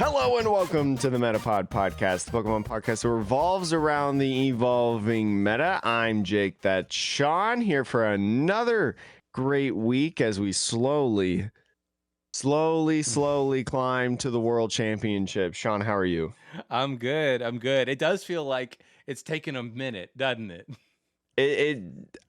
Hello and welcome to the Metapod Podcast, the Pokemon podcast that revolves around the evolving meta. I'm Jake, that's Sean, here for another great week as we slowly climb to the World Championship. Sean, how are you? I'm good. It does feel like it's taken a minute, doesn't it?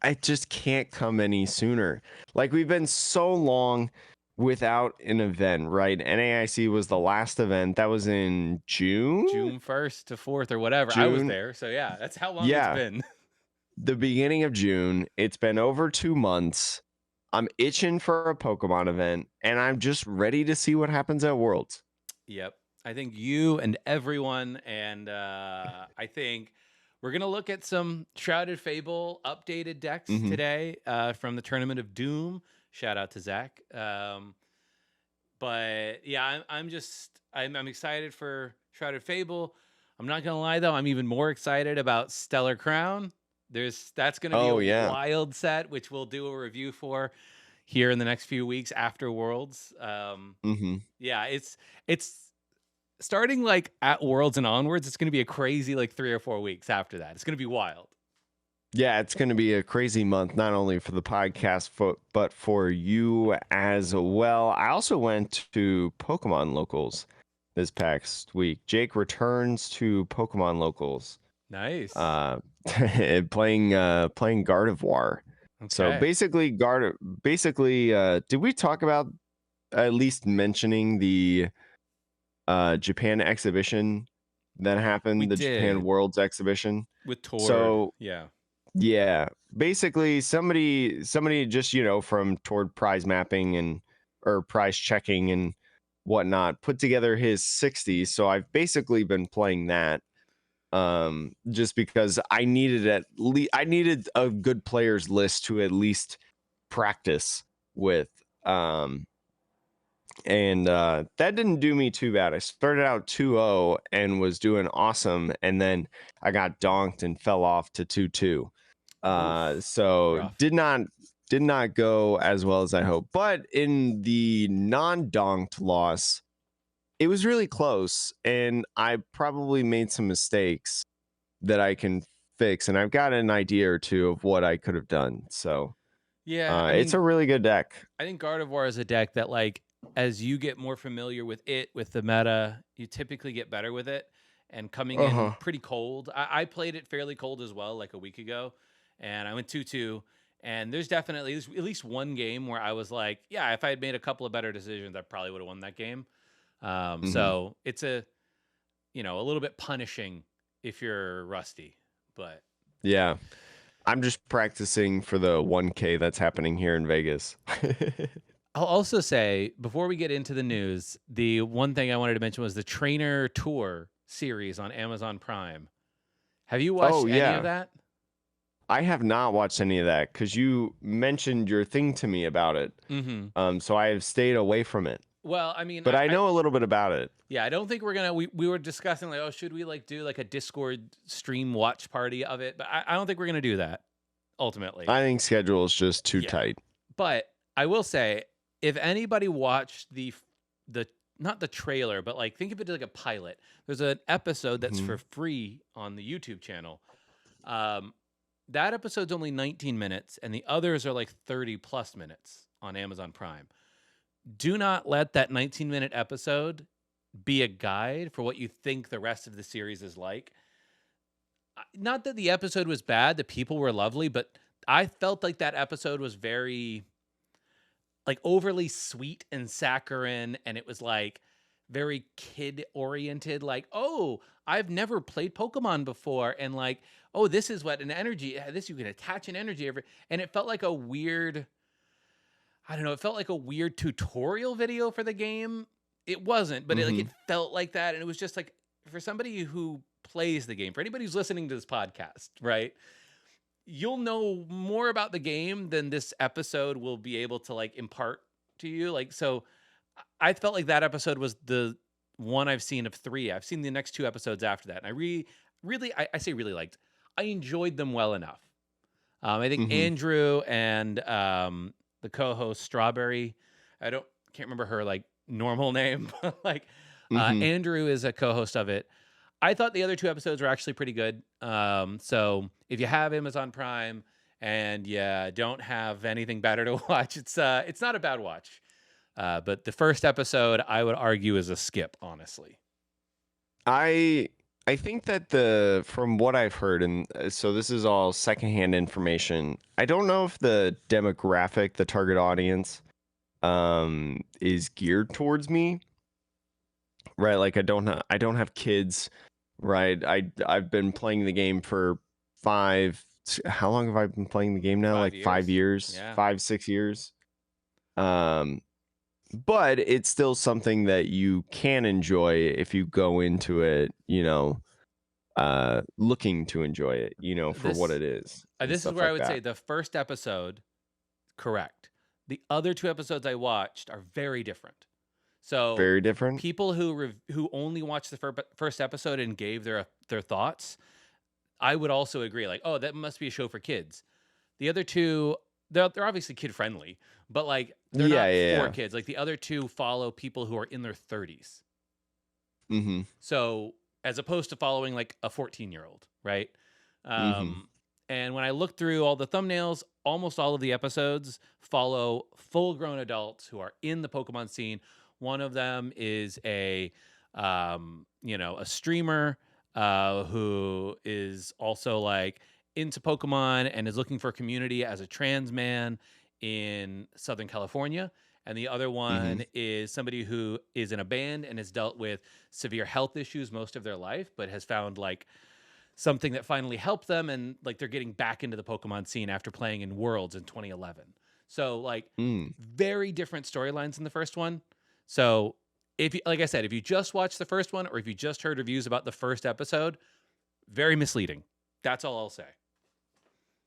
I just can't come any sooner. Like, we've been so long without an event, right? NAIC was the last event. That was in June? June 1st to 4th or whatever. I was June. there. So yeah, that's how long it's Yeah, been. the beginning of June. It's been over 2 months. I'm itching for a Pokemon event, and I'm just ready to see what happens at Worlds. Yep. I think you and everyone, and I think we're going to look at some Shrouded Fable updated decks Mhm. today from the Tournament of Doom. Shout out to Zach. But yeah, I'm excited for Shrouded Fable. I'm not gonna lie though, I'm even more excited about Stellar Crown. That's gonna be Oh, a yeah. wild set, which we'll do a review for here in the next few weeks after Worlds. Yeah, it's starting like at Worlds and onwards. It's gonna be a crazy like 3 or 4 weeks after that. It's gonna be wild. Yeah, it's going to be a crazy month, not only for the podcast, but for you as well. I also went to Pokemon Locals this past week. Jake returns to Pokemon Locals, Nice. playing Gardevoir. So Okay. basically, did we talk about at least mentioning the Japan exhibition that happened, We the Japan did Worlds exhibition? with Tord. So Yeah. yeah, basically somebody just, from toward prize mapping or prize checking and whatnot put together his 60s. So I've basically been playing that just because I needed a good players list to at least practice with. And that didn't do me too bad. I started out 2-0 and was doing awesome, and then I got donked and fell off to 2-2. So rough. did not go as well as I hoped. But in the non-donked loss, it was really close, and I probably made some mistakes that I can fix, and I've got an idea or two of what I could have done. So Yeah, it's a really good deck. I think Gardevoir is a deck that, like, as you get more familiar with the meta, you typically get better with it. And coming in pretty cold, I played it fairly cold as well, like a week ago, and I went 2-2. And there's at least one game where I was like, yeah, if I had made a couple of better decisions, I probably would have won that game. So it's a little bit punishing if you're rusty, but Yeah. I'm just practicing for the 1K that's happening here in Vegas. I'll also say, before we get into the news, the one thing I wanted to mention was the Trainer Tour series on Amazon Prime. Have you watched any of that? I have not watched any of that because you mentioned your thing to me about it. So I have stayed away from it. Well, I mean, but I know a little bit about it. Yeah, I don't think we're gonna. We were discussing like, oh, should we like do like a Discord stream watch party of it? But I don't think we're gonna do that. Ultimately, I think schedule is just too tight. But I will say, if anybody watched the not the trailer, but like think of it like a pilot. There's an episode that's for free on the YouTube channel. That episode's only 19 minutes, and the others are like 30 plus minutes on Amazon Prime. Do not let that 19-minute episode be a guide for what you think the rest of the series is like. Not that the episode was bad, the people were lovely, but I felt like that episode was very like overly sweet and saccharine, and it was like very kid oriented, like, oh, I've never played Pokemon before, and like, oh, this is what an energy, this you can attach an energy over, and it felt like a weird, I don't know, it felt like a weird tutorial video for the game. It wasn't, but it felt like that, and it was just like, for somebody who plays the game, for anybody who's listening to this podcast, right? You'll know more about the game than this episode will be able to like impart to you. Like, so I felt like that episode was the one I've seen of 3. I've seen the next 2 episodes after that. And I say really liked, I enjoyed them well enough. I think Andrew and the co-host Strawberry, can't remember her like normal name, but like, Mm-hmm. Andrew is a co-host of it. I thought the other 2 episodes were actually pretty good. So if you have Amazon Prime and you don't have anything better to watch, it's not a bad watch. But the first episode, I would argue, is a skip, honestly. I I think that from what I've heard, and so this is all secondhand information. I don't know if the demographic, the target audience, is geared towards me, right? Like I don't have kids, right? I've been playing the game for how long have I been playing the game now? 5 Like years. 5 years, Yeah. 5, 6 years. Um, but it's still something that you can enjoy if you go into it, looking to enjoy it, for what This it is and this is stuff where I like would say that. the first episode, correct. The other 2 episodes I watched are very different. So Very different. people who only watched the first episode and gave their thoughts, I would also agree. Like, oh, that must be a show for kids. The other 2, they're obviously kid friendly, but like they're Yeah, not yeah, for yeah. kids. Like the other 2 follow people who are in their 30s. Mm-hmm. So as opposed to following like a 14-year-old, right? Mm-hmm. And when I look through all the thumbnails, almost all of the episodes follow full-grown adults who are in the Pokemon scene. One of them is a streamer who is also like into Pokemon and is looking for a community as a trans man in Southern California. And the other Mm-hmm. one is somebody who is in a band and has dealt with severe health issues most of their life, but has found like something that finally helped them, and like they're getting back into the Pokemon scene after playing in Worlds in 2011. So like Mm. very different storylines in the first one. So if you, like I said, if you just watched the first one or if you just heard reviews about the first episode, very misleading. That's all I'll say.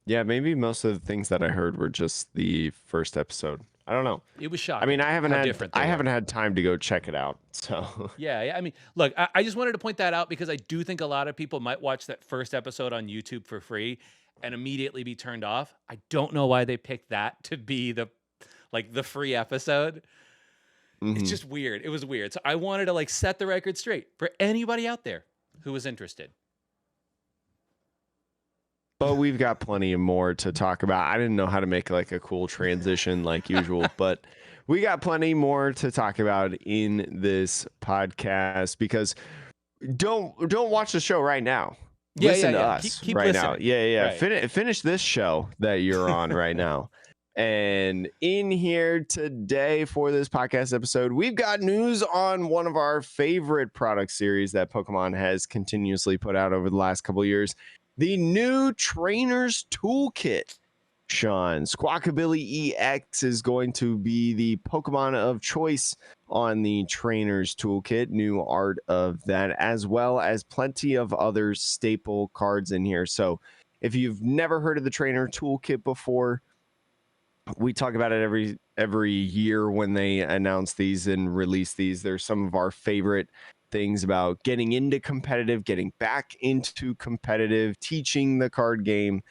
Yeah, maybe most of the things that I heard were just the first episode. I don't know. It was I mean, shocking how different they I were. haven't had time to go check it out. So Yeah, I mean, look, I just wanted to point that out because I do think a lot of people might watch that first episode on YouTube for free and immediately be turned off. I don't know why they picked that to be the free episode. It's mhm. just weird. It was weird. So I wanted to like set the record straight for anybody out there who was interested. But we've got plenty more to talk about. I didn't know how to make like a cool transition like usual, but we got plenty more to talk about in this podcast because don't watch the show right now. Yeah, Listen to yeah. us Keep right now. listening. Yeah, yeah. Right. Finish this show that you're on right now. And in here today for this podcast episode, we've got news on one of our favorite product series that Pokemon has continuously put out over the last couple of years, the new Trainer's Toolkit. Sean, Squawkabilly EX is going to be the Pokemon of choice on the Trainer's Toolkit. New art of that, as well as plenty of other staple cards in here. So if you've never heard of the Trainer Toolkit before, we talk about it every year when they announce these and release these. They're some of our favorite things about getting into competitive, getting back into competitive, teaching the card game.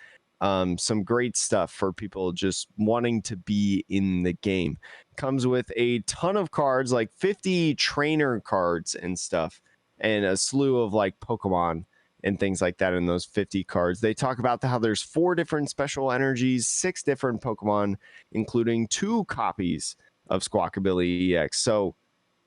Some great stuff for people just wanting to be in the game. Comes with a ton of cards, like 50 trainer cards and stuff, and a slew of like Pokemon and things like that in those 50 cards. They talk about how there's 4 different special energies, 6 different Pokemon, including 2 copies of Squawkabilly EX. So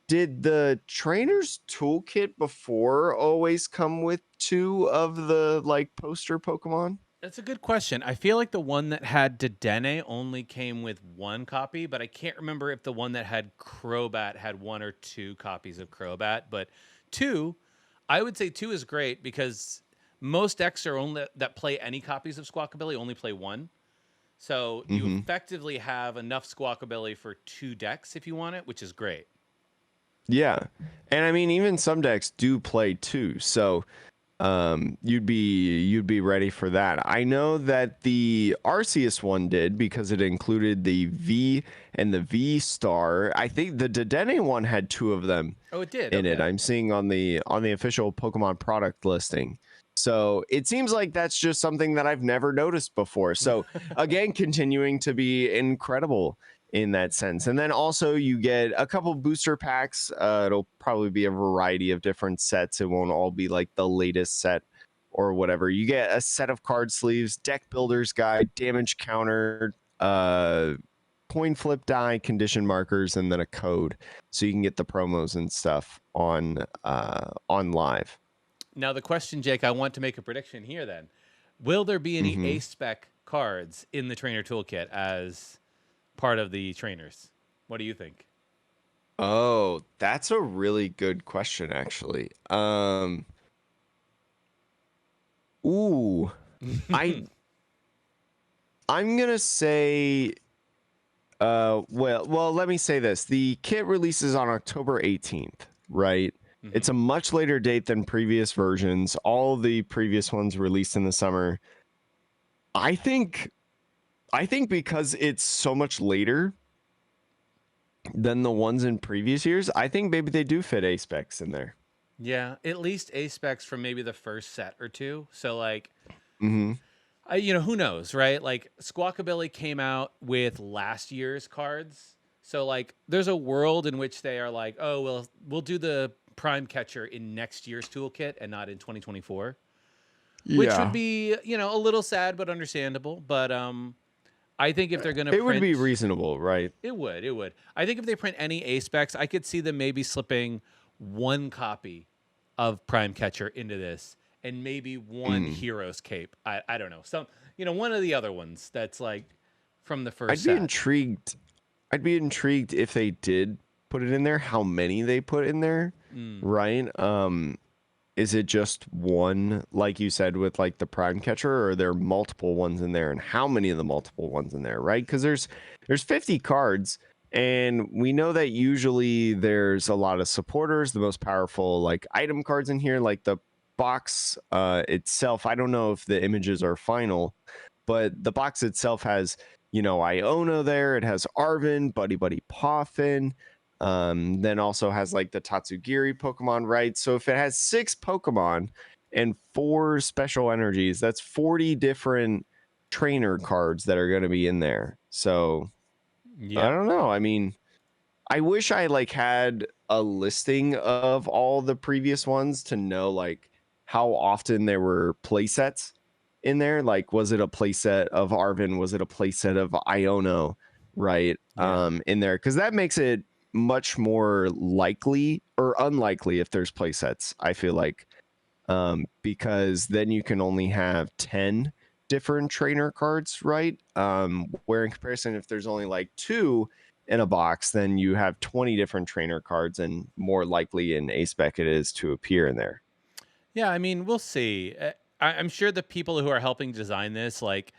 did the Trainer's Toolkit before always come with 2 of the like poster Pokemon? That's a good question. I feel like the one that had Dedenne only came with 1 copy, but I can't remember if the one that had Crobat had 1 or 2 copies of Crobat. But 2, I would say 2 is great because most decks are only that play any copies of Squawkabilly only play 1. So you Mm-hmm. effectively have enough Squawkabilly for 2 decks if you want it, which is great. Yeah. And I mean, even some decks do play 2. So you'd be ready for that. I know that the Arceus one did because it included the V and the VSTAR. I think the Dedenne one had 2 of them Oh, it did. in it. Okay. I'm seeing on the official Pokemon product listing. So it seems like that's just something that I've never noticed before. So again, continuing to be incredible in that sense. And then also you get a couple booster packs. It'll probably be a variety of different sets. It won't all be like the latest set or whatever. You get a set of card sleeves, deck builder's guide, damage counter, coin flip die, condition markers, and then a code, so you can get the promos and stuff on live. Now the question, Jake, I want to make a prediction here. Then, will there be any A spec cards in the trainer toolkit as part of the trainers? What do you think? Oh, that's a really good question, actually. Ooh, I'm gonna say, well, let me say this: the kit releases on October 18th, right? It's a much later date than previous versions. All the previous ones released in the summer. I think because it's so much later than the ones in previous years, I think maybe they do fit A specs in there. Yeah, at least A specs from maybe the first set or two. So like, who knows, right? Like Squawkabilly came out with last year's cards. So like, there's a world in which they are like, oh, well, we'll do the Prime Catcher in next year's toolkit and not in 2024, which would be, a little sad but understandable. But I think if they're going to it would be print, reasonable, right? it would. I think if they print any A specs, I could see them maybe slipping one copy of Prime Catcher into this and maybe one Hero's Cape. I don't know. Some, one of the other ones that's like from the first set. I'd be intrigued if they did put it in there, how many they put in there, right? Is it just one, like you said, with like the Prime Catcher, or are there multiple ones in there, and how many of the multiple ones in there, right? Because there's 50 cards, and we know that usually there's a lot of supporters, the most powerful like item cards in here, like the box itself. I don't know if the images are final, but the box itself has, Iona there. It has Arven, Buddy Buddy Poffin. Then also has like the Tatsugiri Pokemon, right? So if it has 6 Pokemon and 4 special energies, that's 40 different trainer cards that are going to be in there. So I don't know. I mean, I wish I like had a listing of all the previous ones to know like how often there were play sets in there. Like, was it a playset of Arven? Was it a playset of Iono? Right. In there, because that makes it much more likely or unlikely if there's playsets, I feel like, because then you can only have 10 different trainer cards, right? Where in comparison, if there's only like 2 in a box, then you have 20 different trainer cards, and more likely in A spec it is to appear in there. Yeah, I mean, we'll see. I'm sure the people who are helping design this, like,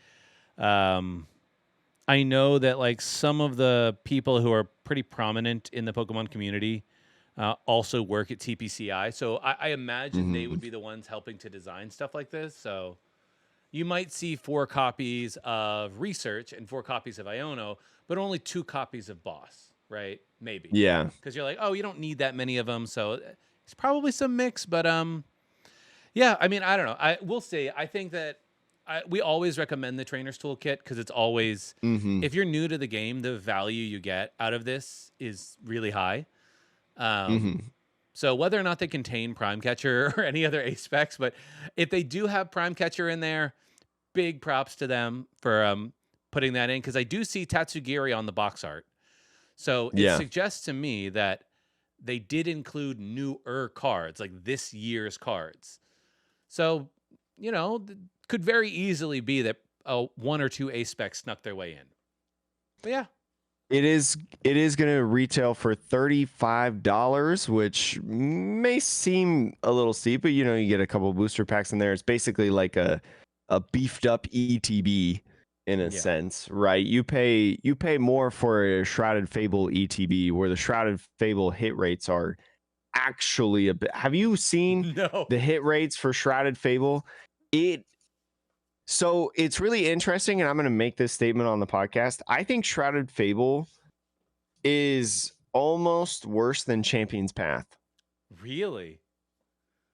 I know that like some of the people who are pretty prominent in the Pokemon community also work at TPCI. So I imagine they would be the ones helping to design stuff like this. So you might see 4 copies of Research and 4 copies of Iono, but only 2 copies of Boss, right? Maybe. Yeah. Because you're like, oh, you don't need that many of them. So it's probably some mix, but yeah, I mean, I don't know. We'll see. I think that we always recommend the Trainer's Toolkit because it's always, if you're new to the game, the value you get out of this is really high. So whether or not they contain Prime Catcher or any other A specs, but if they do have Prime Catcher in there, big props to them for putting that in, because I do see Tatsugiri on the box art. So it suggests to me that they did include newer cards, like this year's cards. So, could very easily be that 1 or 2 A specs snuck their way in. But yeah. It is going to retail for $35, which may seem a little steep, but you get a couple booster packs in there. It's basically like a beefed up ETB in a sense, right? You pay more for a Shrouded Fable ETB, where the Shrouded Fable hit rates are actually a bit. Have you seen the hit rates for Shrouded Fable? So it's really interesting, and I'm going to make this statement on the podcast. I think Shrouded Fable is almost worse than Champion's Path. Really?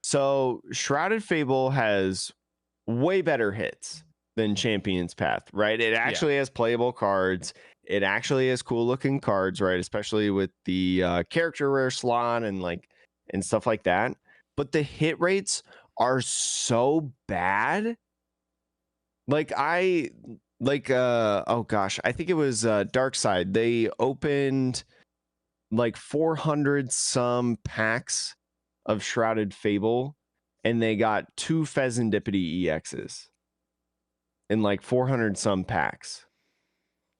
So Shrouded Fable has way better hits than Champion's Path, right? It actually has playable cards. it actually has cool looking cards, right? Especially with the character rare slot and stuff like that. But the hit rates are so bad. Oh gosh, I think it was Dark Side. They opened like 400 some packs of Shrouded Fable, and they got 2 Pheasantipity EXs in like 400 some packs.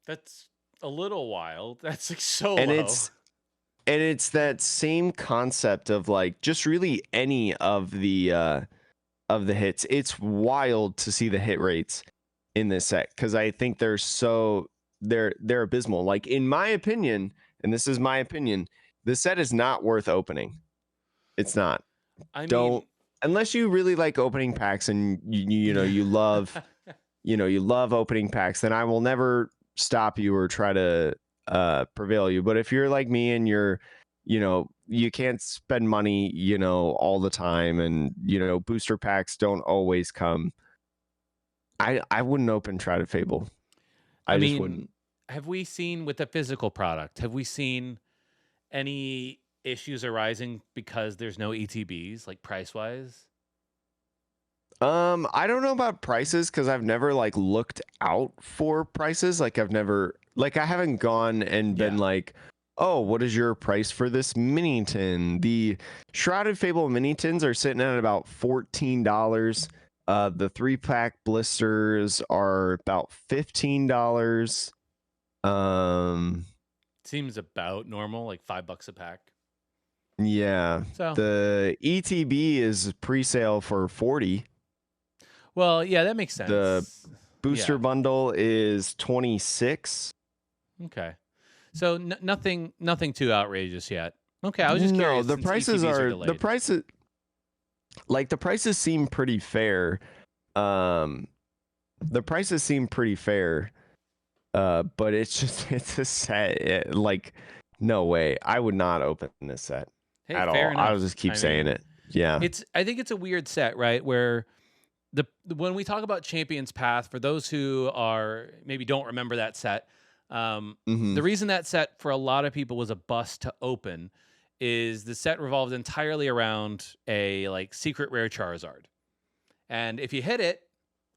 That's a little wild. That's like so And low. it's that same concept of like just really any of the hits. It's wild to see the hit rates in this set because I think they're abysmal. Like in my opinion, and this is my opinion, this set is not worth opening. It's not. I Don't mean, unless you really like opening packs and you love you love opening packs, then I will never stop you or try to prevail you. But if you're like me and you can't spend money all the time, and booster packs don't always come, I wouldn't open Shrouded Fable. I Just mean, wouldn't. have we seen with the physical product? Have we seen any issues arising because there's no ETBs, like price wise? I don't know about prices because I've never like looked out for prices. Like I haven't gone and been Yeah. like, oh, what is your price for this mini tin? The Shrouded Fable mini tins are sitting at about $14. The 3-pack blisters are about $15. Seems about normal, like $5 a pack. Yeah. So The ETB is pre-sale for 40. well, yeah, that makes sense. The booster Yeah. bundle is 26. Okay. So nothing too outrageous yet. Okay, I was just curious. The since prices ETBs are delayed. the prices seem pretty fair. The prices seem pretty fair. But it's a set. Like, no way. I would not open this set at all. Fair enough. I'll just keep saying it. Yeah. I think it's a weird set, right? Where when we talk about Champions Path, for those who are maybe don't remember that set, the reason that set for a lot of people was a bust to open is the set revolved entirely around a like secret rare Charizard. And if you hit it,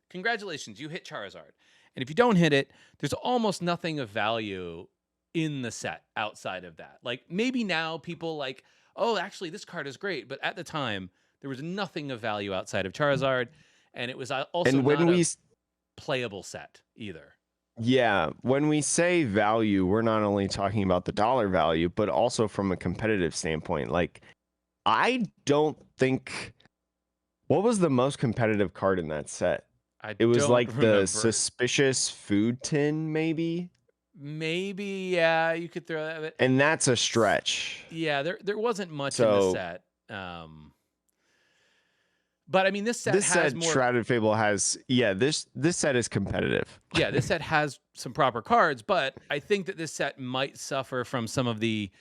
congratulations, you hit Charizard. And if you don't hit it, there's almost nothing of value in the set outside of that. Like maybe now people like, oh, actually this card is great, but at the time there was nothing of value outside of Charizard, and it was also not a playable set either. Yeah, when we say value, we're not only talking about the dollar value, but also from a competitive standpoint. Like, I don't think what was the most competitive card in that set? It was like the suspicious food tin, maybe. Maybe, yeah, you could throw that. And that's a stretch. Yeah, there wasn't much in the set. But I mean, this set more. Shrouded Fable has, this set is competitive. Yeah, this set has some proper cards, but I think that this set might suffer from some of the,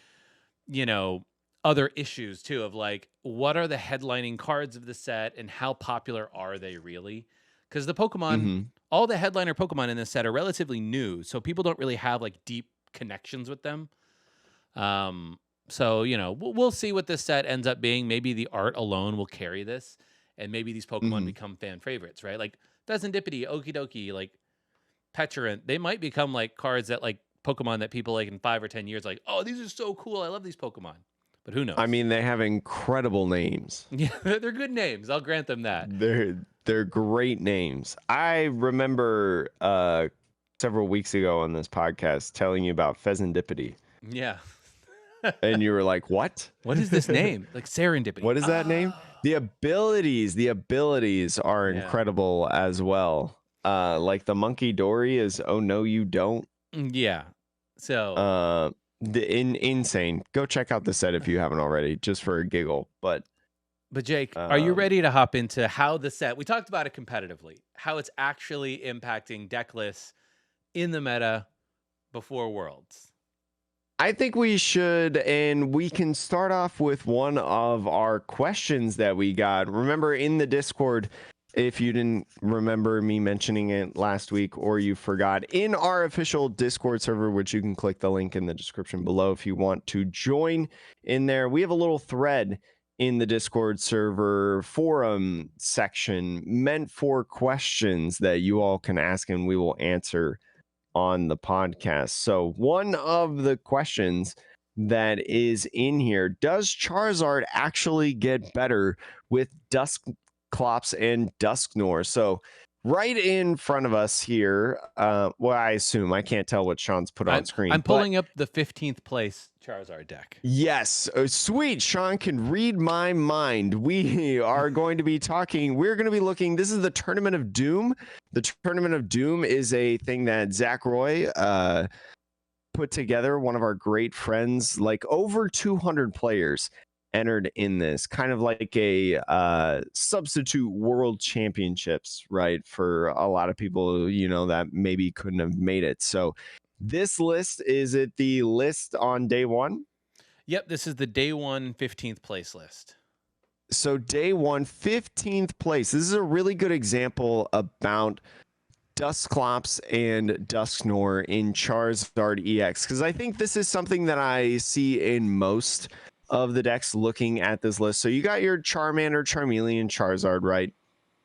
other issues too, of like, what are the headlining cards of the set and how popular are they really? Because the Pokemon, all the headliner Pokemon in this set are relatively new, so people don't really have like deep connections with them. So, we'll see what this set ends up being. Maybe the art alone will carry this, and maybe these Pokemon become fan favorites, right? Like Pheasantipity, Okidoki, like Petulant, they might become like cards that like Pokemon that people like in 5 or 10 years, like, oh, these are so cool. I love these Pokemon. But who knows? I mean, they have incredible names. Yeah, they're good names. I'll grant them that. They're great names. I remember several weeks ago on this podcast telling you about Pheasantipity. Yeah. And you were like, what? What is this name? Like Serendipity. What is that name? The abilities are incredible as well. Like the Monkey Dory is, oh no, you don't. Yeah. So insane. Go check out the set if you haven't already, just for a giggle. But Jake, are you ready to hop into how the set, we talked about it competitively, how it's actually impacting deck lists in the meta before Worlds? I think we should, and we can start off with one of our questions that we got. Remember in the Discord, if you didn't remember me mentioning it last week or you forgot, in our official Discord server, which you can click the link in the description below if you want to join in there, we have a little thread in the Discord server forum section meant for questions that you all can ask and we will answer on the podcast. So one of the questions that is in here, does Charizard actually get better with Dusclops and Dusknoir? So right in front of us here, well, I assume, I can't tell what Sean's put on screen. I'm pulling up the 15th place Charizard deck. Yes. Sweet. Sean can read my mind. We are going to be talking. We're going to be looking. This is the Tournament of Doom. The Tournament of Doom is a thing that Zach Roy put together. One of our great friends, like over 200 players entered in this, kind of like a substitute world championships, right? For a lot of people, you know, that maybe couldn't have made it. So this list, is it the list on day one? Yep, this is the day one 15th place list. So day one, 15th place. This is a really good example about Dusclops and Dusknoir in Charizard EX, because I think this is something that I see in most of the decks looking at this list. So you got your Charmander, Charmeleon, Charizard, right?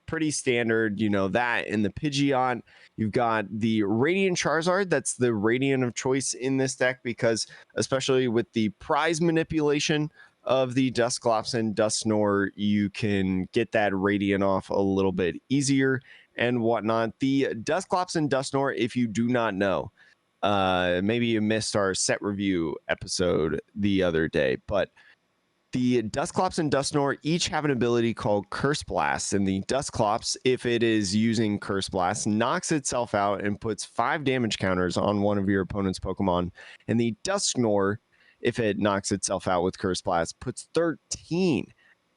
Pretty standard, you know, that and the Pidgeot. You've got the Radiant Charizard. That's the Radiant of choice in this deck because, especially with the prize manipulation of the Dusclops and Dusknoir, you can get that Radiant off a little bit easier and whatnot. The Dusclops and Dusknoir, if you do not know, maybe you missed our set review episode the other day, but the Dusclops and Dusknoir each have an ability called Curse Blast, and the Dusclops, if it is using Curse Blast, knocks itself out and puts 5 damage counters on one of your opponent's Pokemon, and the Dusknoir, if it knocks itself out with Curse Blast, puts 13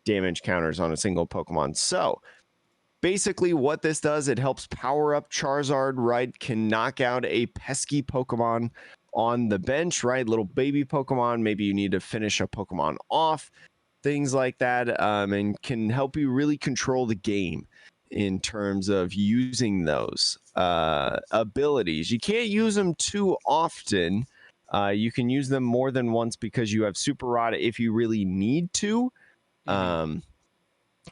damage counters on a single Pokemon. So basically what this does, it helps power up Charizard, right? Can knock out a pesky Pokemon on the bench, right? Little baby Pokemon. Maybe you need to finish a Pokemon off, things like that, and can help you really control the game in terms of using those abilities. You can't use them too often. You can use them more than once because you have Super Rod if you really need to.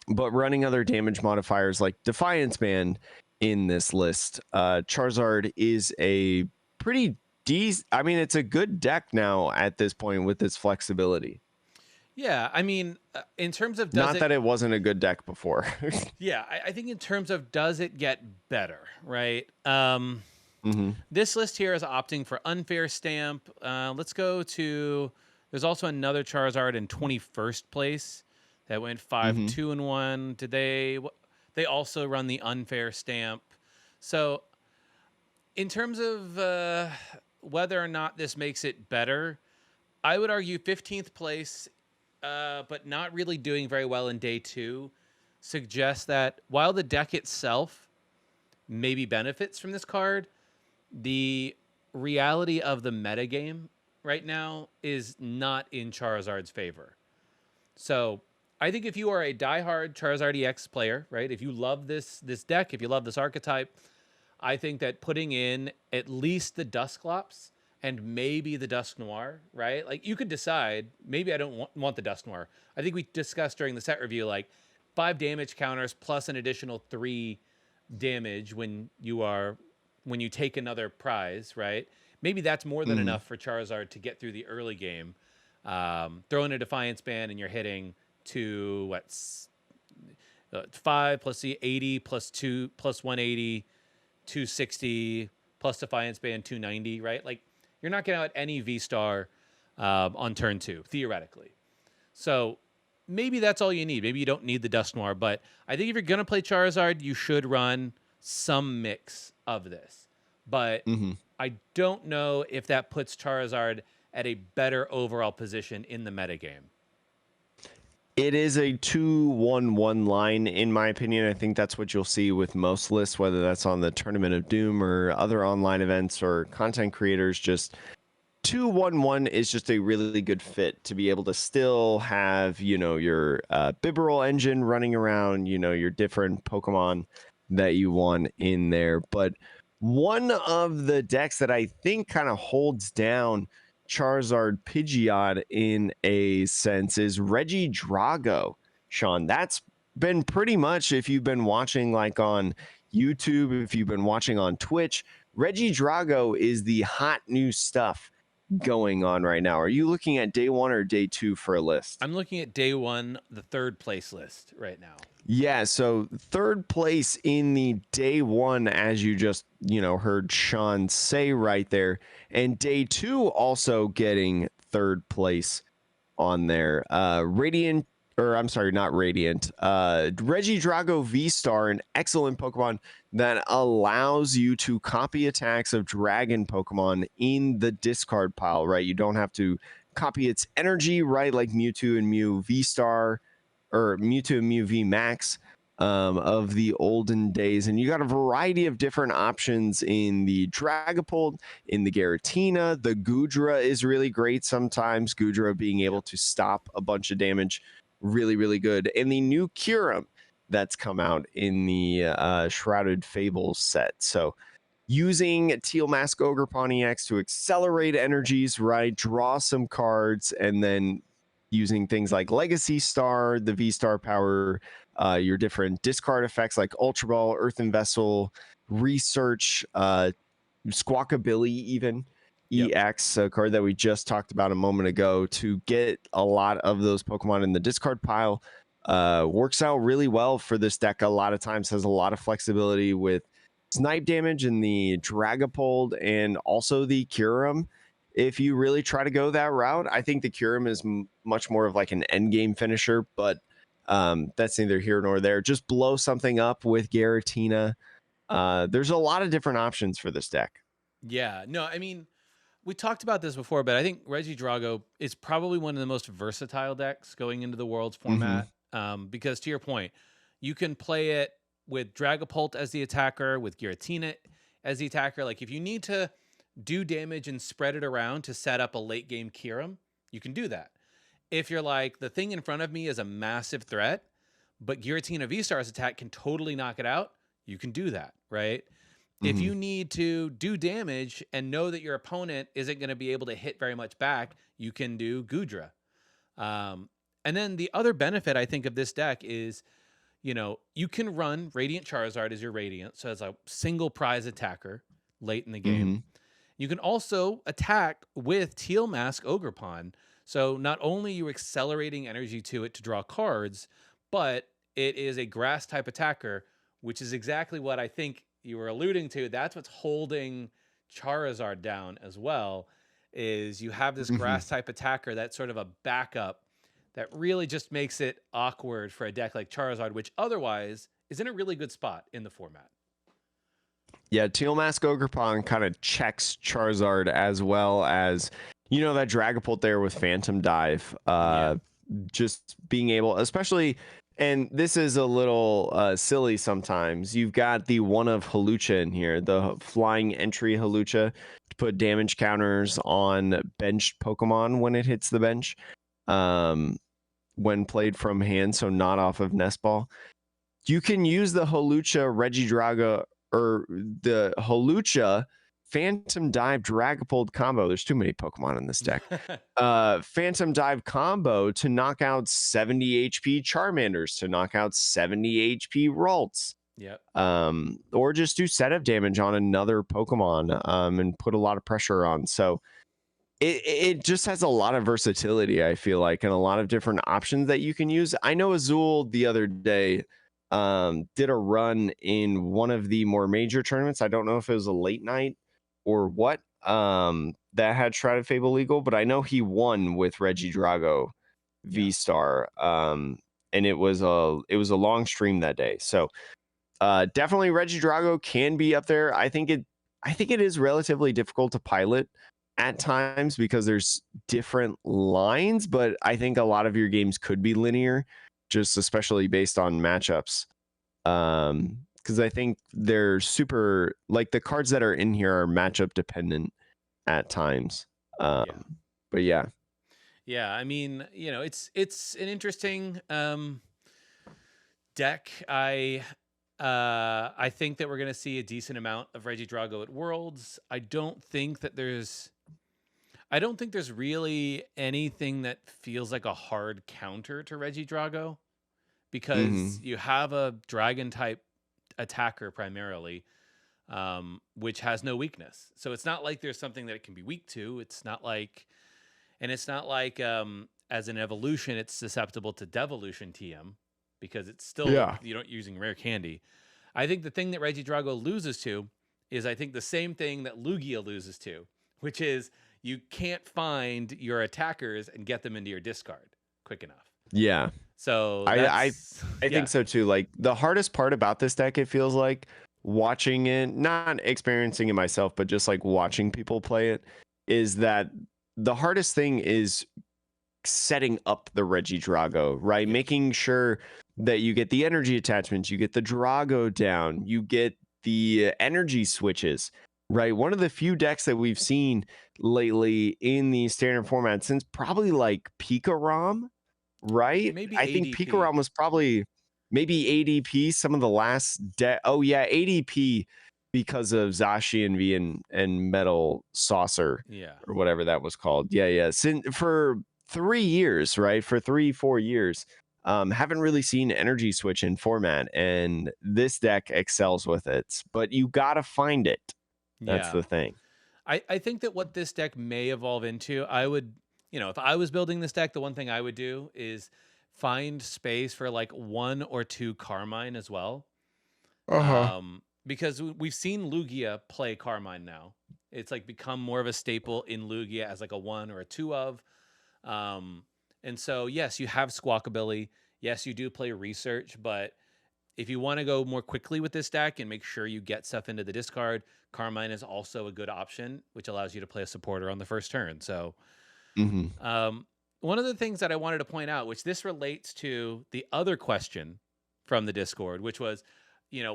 But running other damage modifiers like Defiance Band in this list, Charizard is a pretty I mean, it's a good deck now at this point with its flexibility. Yeah, I mean, in terms of not that it wasn't a good deck before. Yeah, I think in terms of does it get better, right? This list here is opting for Unfair Stamp. Let's go to. There's also another Charizard in 21st place that went 5-2-1. Did they? They also run the Unfair Stamp. So, in terms of whether or not this makes it better, I would argue 15th place, but not really doing very well in day 2, suggests that while the deck itself maybe benefits from this card, the reality of the metagame right now is not in Charizard's favor. So I think if you are a diehard Charizard EX player, right, if you love this deck, if you love this archetype, I think that putting in at least the Dusclops and maybe the Dusknoir, right? Like, you could decide, maybe I don't want the Dusknoir. I think we discussed during the set review, like, 5 damage counters plus an additional 3 damage when you take another prize, right? Maybe that's more than enough for Charizard to get through the early game. Throw in a Defiance Band and you're hitting to, 5 plus the 80 plus 2 plus 180, 260 plus Defiance Band 290, right? Like, you're not getting out any VSTAR on turn 2, theoretically. So maybe that's all you need. Maybe you don't need the Dusknoir, but I think if you're going to play Charizard, you should run some mix of this. But I don't know if that puts Charizard at a better overall position in the metagame. It is a 2-1-1 line, in my opinion. I think that's what you'll see with most lists, whether that's on the Tournament of Doom or other online events or content creators just 2-1-1 is just a really good fit to be able to still have, your Bibarel engine running around, your different Pokemon that you want in there. But one of the decks that I think kind of holds down Charizard Pidgeot in a sense is Regidrago. Sean, that's been pretty much, if you've been watching like on YouTube, if you've been watching on Twitch, Regidrago is the hot new stuff going on right now. Are you looking at day 1 or day 2 for a list? I'm looking at day 1, the 3rd place list right now. Yeah, so 3rd place in the day 1, as you just, heard Sean say right there. And day 2 also getting 3rd place on there. Radiant, or I'm sorry, not Radiant. Regidrago VSTAR, an excellent Pokemon that allows you to copy attacks of Dragon Pokemon in the discard pile, right? You don't have to copy its energy, right? Like Mewtwo and Mew VSTAR, or Mewtwo and Mew V Max of the olden days. And you got a variety of different options in the Dragapult, in the Giratina. The Goodra is really great sometimes. Goodra being able to stop a bunch of damage, really, really good. And the new Kyurem that's come out in the Shrouded Fable set. So using Teal Mask Ogerpon EX to accelerate energies, right? Draw some cards, and then using things like Legacy Star, the V Star power, your different discard effects like Ultra Ball, Earthen Vessel, Research, Squawkabilly, even EX, a card that we just talked about a moment ago, to get a lot of those Pokemon in the discard pile. Works out really well for this deck. A lot of times has a lot of flexibility with snipe damage in the Dragapult and also the Kyurem. If you really try to go that route, I think the Kyurem is much more of like an end game finisher, but that's neither here nor there. Just blow something up with Giratina. There's a lot of different options for this deck. Yeah, no, I mean, we talked about this before, but I think Regidrago is probably one of the most versatile decks going into the Worlds format. Because to your point, you can play it with Dragapult as the attacker, with Giratina as the attacker. Like if you need to do damage and spread it around to set up a late game Kyurem, you can do that. If you're like, the thing in front of me is a massive threat, but Giratina V-Star's attack can totally knock it out, you can do that, right? If you need to do damage and know that your opponent isn't going to be able to hit very much back, you can do Goodra. And then the other benefit, I think, of this deck is, you can run Radiant Charizard as your Radiant, so as a single prize attacker late in the game. You can also attack with Teal Mask Ogerpon. So not only are you accelerating energy to it to draw cards, but it is a grass type attacker, which is exactly what I think you were alluding to. That's what's holding Charizard down as well, is you have this grass type attacker that's sort of a backup that really just makes it awkward for a deck like Charizard, which otherwise is in a really good spot in the format. Yeah, Teal Mask Ogerpon kind of checks Charizard as well as, that Dragapult there with Phantom Dive. Just being able, especially, and this is a little silly sometimes, you've got the one of Hawlucha in here, the flying entry Hawlucha, to put damage counters on benched Pokemon when it hits the bench, when played from hand, so not off of Nest Ball. You can use the Hawlucha Regidrago, or the Hawlucha Phantom Dive Dragapult combo. There's too many Pokemon in this deck. Phantom Dive combo to knock out 70 HP Charmanders, to knock out 70 HP Ralts. Or just do setup damage on another Pokemon and put a lot of pressure on. So it just has a lot of versatility, I feel like, and a lot of different options that you can use. I know Azul the other day did a run in one of the more major tournaments. I don't know if it was a late night or what, that had Shrouded Fable legal, but I know he won with Regidrago VSTAR. And it was a long stream that day. So definitely Regidrago can be up there. I think it is relatively difficult to pilot at times because there's different lines, but I think a lot of your games could be linear, just especially based on matchups. Because I think they're super, like, the cards that are in here are matchup dependent at times. Yeah. But yeah. Yeah, I mean, it's an interesting deck. I think that we're going to see a decent amount of Regidrago at Worlds. I don't think there's really anything that feels like a hard counter to Regidrago because Mm-hmm. you have a dragon type attacker primarily, which has no weakness. So it's not like there's something that it can be weak to. It's not like as an evolution, it's susceptible to devolution TM because it's still Yeah. using rare candy. I think the thing that Regidrago loses to is I think the same thing that Lugia loses to, which is you can't find your attackers and get them into your discard quick enough. Yeah. So I I that's I think yeah, so too. Like the hardest part about this deck, it feels like watching it, not experiencing it myself, but just like watching people play it, is that the hardest thing is setting up the Regidrago, right? yes, Making sure that you get the energy attachments, you get the Drago down, you get the energy switches, right? One of the few decks that we've seen lately in the standard format since probably like Pika Rom, right? maybe I think Pika ADP. Rom was probably maybe ADP, some of the last oh yeah, ADP because of Zacian V and Metal Saucer Yeah, or whatever that was called. Yeah, yeah. For 3 years, right? For 3-4 years, haven't really seen energy switch in format, and this deck excels with it. But you gotta find it. That's yeah. the thing. I think that what this deck may evolve into, I would, if I was building this deck, the one thing I would do is find space for like 1 or 2 Carmine as well. Uh huh. Because we've seen Lugia play Carmine now. It's like become more of a staple in Lugia as like a 1 or a 2 of. Um, and so, yes, you have Squawkabilly. Yes, you do play research, but if you want to go more quickly with this deck and make sure you get stuff into the discard, Carmine is also a good option, which allows you to play a supporter on the first turn. So, Mm-hmm. um, one of the things that I wanted to point out, which this relates to the other question from the Discord, which was,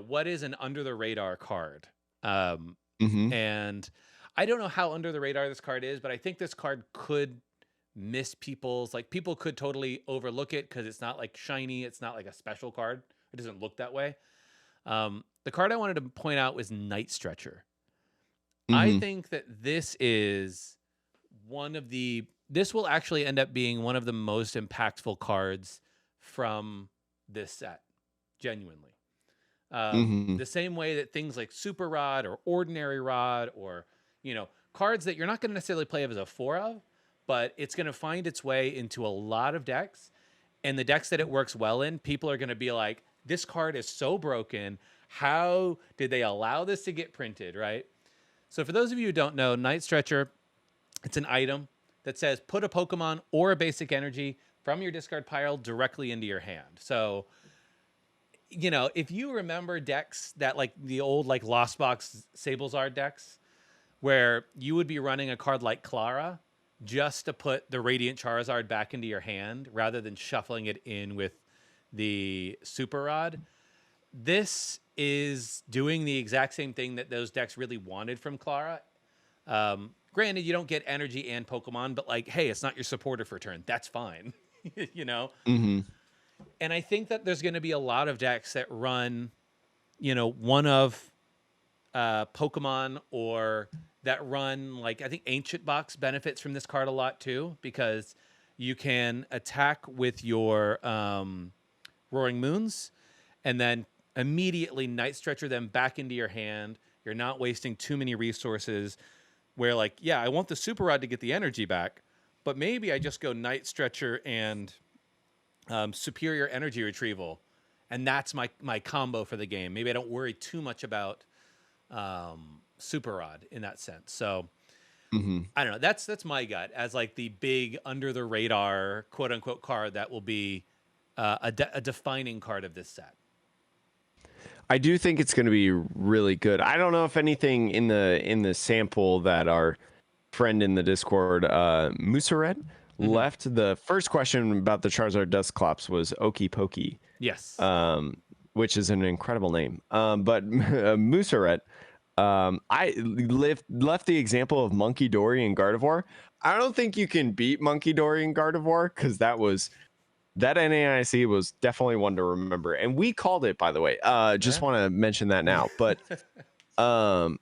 what is an under the radar card? Um, Mm-hmm. and I don't know how under the radar this card is, but I think this card could miss people could totally overlook it because it's not like shiny. It's not like a special card. It doesn't look that way. The card I wanted to point out was Night Stretcher. I Mm-hmm. think that this will actually end up being one of the most impactful cards from this set, genuinely. Mm-hmm. The same way that things like Super Rod or Ordinary Rod or, cards that you're not going to necessarily play as a 4 of, but it's going to find its way into a lot of decks. And the decks that it works well in, people are going to be like, this card is so broken. How did they allow this to get printed, right? So for those of you who don't know, Night Stretcher, it's an item that says put a Pokemon or a basic energy from your discard pile directly into your hand. So, if you remember decks that like the old like Lost Box Sablezard decks, where you would be running a card like Clara just to put the Radiant Charizard back into your hand rather than shuffling it in with the Super Rod. This is doing the exact same thing that those decks really wanted from Clara. Granted, you don't get energy and Pokemon, but like, hey, it's not your supporter for turn. That's fine, you know? Mm-hmm. And I think that there's going to be a lot of decks that run, one of Pokemon or that run like I think Ancient Box benefits from this card a lot too because you can attack with your Roaring Moons and then immediately Night Stretcher them back into your hand. You're not wasting too many resources. Where like, yeah, I want the Super Rod to get the energy back, but maybe I just go Night Stretcher and Superior Energy Retrieval, and that's my combo for the game. Maybe I don't worry too much about Super Rod in that sense. So Mm-hmm. I don't know. That's my gut as like the big under the radar quote unquote card that will be a defining card of this set. I do think it's going to be really good. I don't know if anything in the sample that our friend in the Discord, Musared, Mm-hmm. left. The first question about the Charizard Dusclops was Okie Pokey, Yes. which is an incredible name. But Musared I left the example of Monkey Dory and Gardevoir. I don't think you can beat Monkey Dory and Gardevoir because that NAIC was definitely one to remember, and we called it, by the way. Just Yeah. want to mention that now, but um,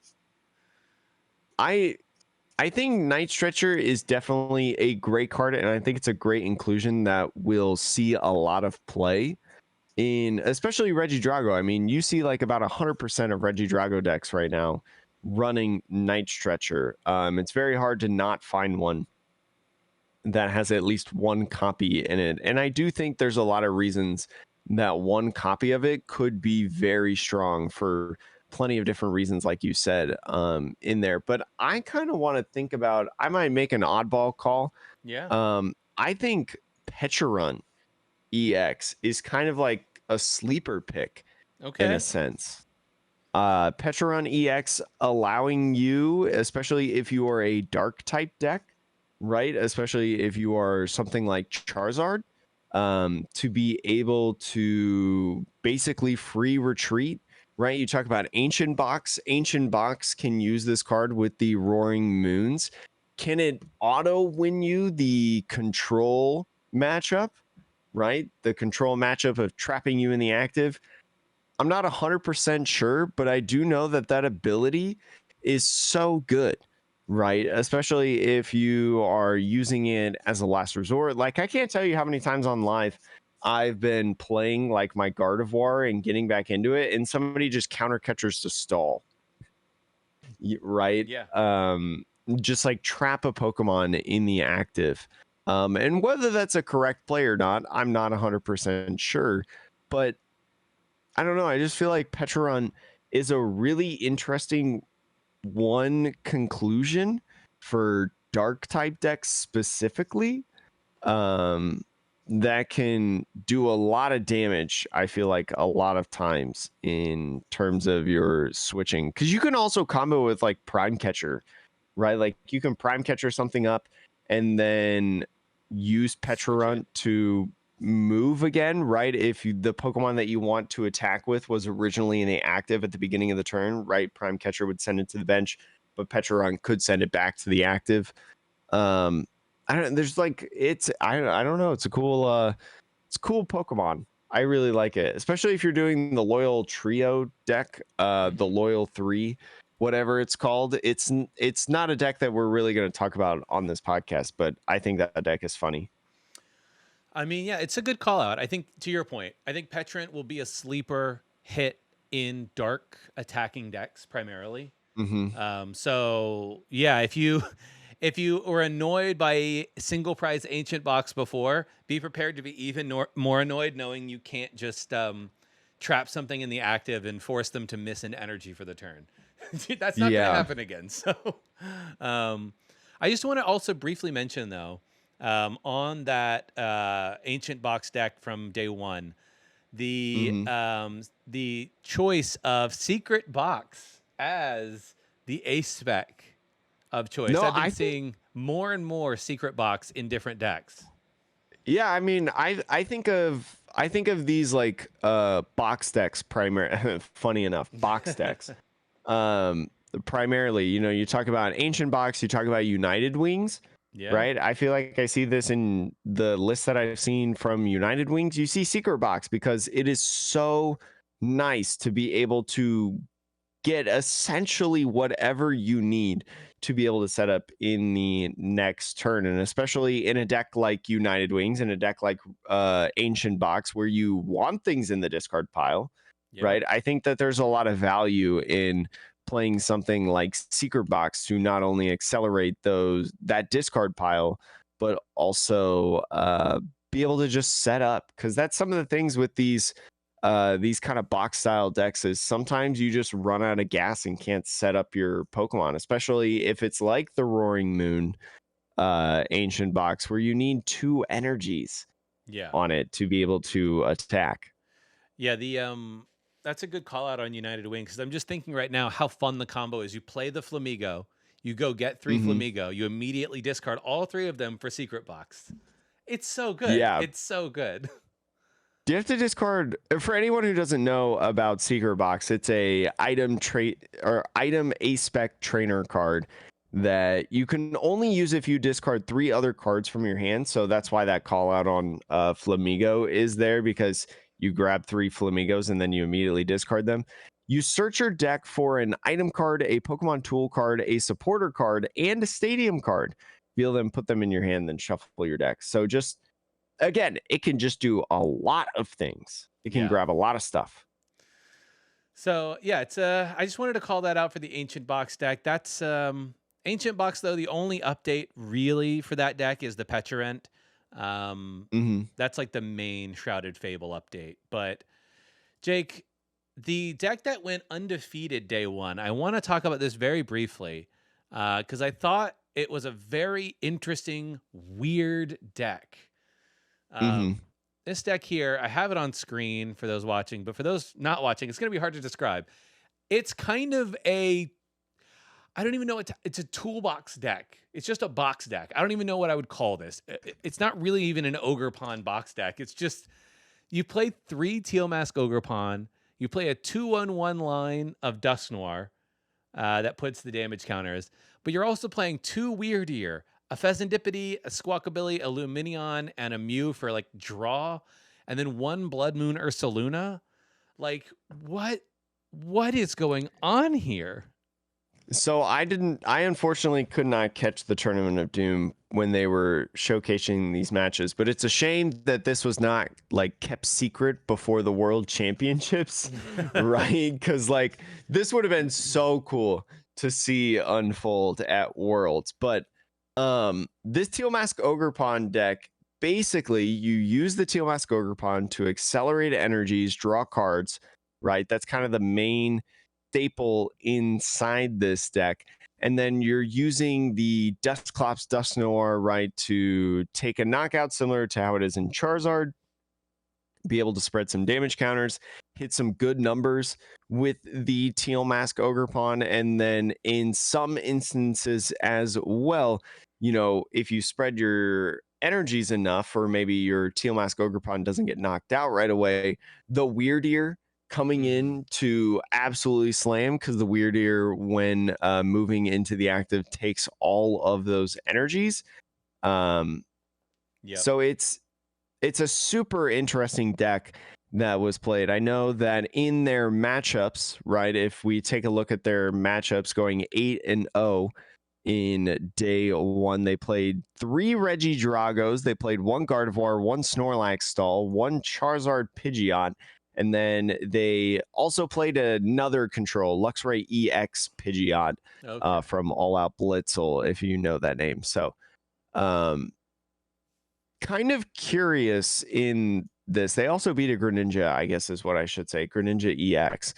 I I think Night Stretcher is definitely a great card, and I think it's a great inclusion that will see a lot of play in, especially Regidrago. I mean, you see like about 100% of Regidrago decks right now running Night Stretcher. It's very hard to not find one that has at least one copy in it, and I do think there's a lot of reasons that one copy of it could be very strong for plenty of different reasons, like you said, in there. But I kind of want to think about, I might make an oddball call. Yeah. I think Petrarun EX is kind of like a sleeper pick in a Okay. sense. Petrarun EX allowing you, especially if you are a dark type deck, right? Especially if you are something like Charizard, to be able to basically free retreat, right? You talk about Ancient Box. Ancient Box can use this card with the Roaring Moons. Can it auto win you the control matchup, right? The control matchup of trapping you in the active. I'm not 100% sure, but I do know that that ability is so good, right? Especially if you are using it as a last resort. Like, I can't tell you how many times on live I've been playing like my Gardevoir and getting back into it, and somebody just counter catchers to stall, right? Yeah. Just like trap a Pokemon in the active. And whether that's a correct play or not, I'm not 100% sure. But I don't know. I just feel like Petrarun is a really interesting one conclusion for dark type decks specifically, um, that can do a lot of damage. I feel like a lot of times in terms of your switching, because you can also combo with like Prime Catcher, right? Like you can Prime Catcher something up and then use Switch it. Petrarun to move again, right? If the Pokemon that you want to attack with was originally in the active at the beginning of the turn, right? Prime Catcher would send it to the bench, but Petrarun could send it back to the active. Um, I don't. There's like I don't know. It's a cool Pokemon. I really like it, especially if you're doing the Loyal Trio deck, the Mm-hmm. Loyal 3, whatever it's called. It's not a deck that we're really going to talk about on this podcast, but I think that deck is funny. I mean, yeah, it's a good call out. I think to your point, I think Petrant will be a sleeper hit in dark attacking decks primarily. Mm-hmm. So yeah, if you if you were annoyed by a single prize ancient box before, be prepared to be even more annoyed knowing you can't just trap something in the active and force them to miss an energy for the turn. That's not going to Yeah. happen again. So um, I just want to also briefly mention though, on that ancient box deck from day one, Mm-hmm. the choice of secret box as the ace spec of choice. No, I've been seeing more and more secret box in different decks. yeah, I mean, I think of these like box decks primary funny enough, box decks. Um Primarily, you know, you talk about Ancient Box, you talk about United Wings, Yeah. right? I feel like I see this in the list that I've seen from United Wings. You see Secret Box because it is so nice to be able to get essentially whatever you need to be able to set up in the next turn, and especially in a deck like United Wings, in a deck like Ancient Box where you want things in the discard pile, Yeah. right? I think that there's a lot of value in playing something like Secret Box to not only accelerate that discard pile, but also be able to just set up, because that's some of the things with these kind of box style decks is sometimes you just run out of gas and can't set up your Pokemon, especially if it's like the Roaring Moon Ancient Box where you need two energies Yeah. on it to be able to attack. Yeah. The that's a good call out on United Wing because I'm just thinking right now how fun the combo is. You play the Flamigo, you go get 3 Mm-hmm. Flamigo, you immediately discard all 3 of them for secret box. It's so good. Yeah, It's so good. Do you have to discard, for anyone who doesn't know about Secret Box, it's a item trait or item A-spec trainer card that you can only use if you discard 3 other cards from your hand. So that's why that call out on Flamigo is there, because you grab 3 Flamigos and then you immediately discard them. You search your deck for an item card, a Pokemon tool card, a supporter card, and a stadium card. Feel them, put them in your hand, then shuffle your deck. So just, again, it can just do a lot of things. It can grab a lot of stuff. So yeah, it's I just wanted to call that out for the Ancient Box deck. That's Ancient Box, though. The only update really for that deck is the Peturant. That's like the main Shrouded Fable update. But Jake, the deck that went undefeated day one, I want to talk about this very briefly because I thought it was a very interesting, weird deck. This deck here, I have it on screen for those watching, but for those not watching, it's going to be hard to describe. It's kind of a, I don't even know, it's a toolbox deck. It's just a box deck. I don't even know what I would call this. It's not really even an Ogre Pawn box deck. It's just, you play 3 Teal Mask Ogre Pawn, you play a 2-1-1 line of Dusk Noir that puts the damage counters, but you're also playing 2 Weird Ear, a Pheasantipity, a Squawkabilly, a Luminion, and a Mew for like draw, and then 1 Blood Moon Ursaluna. Like, what is going on here? So I unfortunately could not catch the Tournament of Doom when they were showcasing these matches, but it's a shame that this was not like kept secret before the World Championships, right? Because like this would have been so cool to see unfold at Worlds. But this Teal Mask Ogre Pawn deck, basically you use the Teal Mask Ogre Pawn to accelerate energies, draw cards, right? That's kind of the main staple inside this deck. And then you're using the Dusclops Dusk Noir, right, to take a knockout similar to how it is in Charizard, be able to spread some damage counters, hit some good numbers with the Teal Mask Ogre Pawn, and then in some instances as well, you know, if you spread your energies enough, or maybe your Teal Mask Ogre Pawn doesn't get knocked out right away, the Weird Ear coming in to absolutely slam, because the Weird Ear, when moving into the active, takes all of those energies. So it's a super interesting deck that was played. I know that in their matchups, right, if we take a look at their matchups going 8-0 in day one, they played 3 Regidragos, they played 1 Gardevoir, 1 Snorlax Stall, 1 Charizard Pidgeot, and then they also played another control, Luxray EX Pidgeot, from All Out Blitzel, if you know that name. So kind of curious in this. They also beat a Greninja, I guess is what I should say, Greninja EX.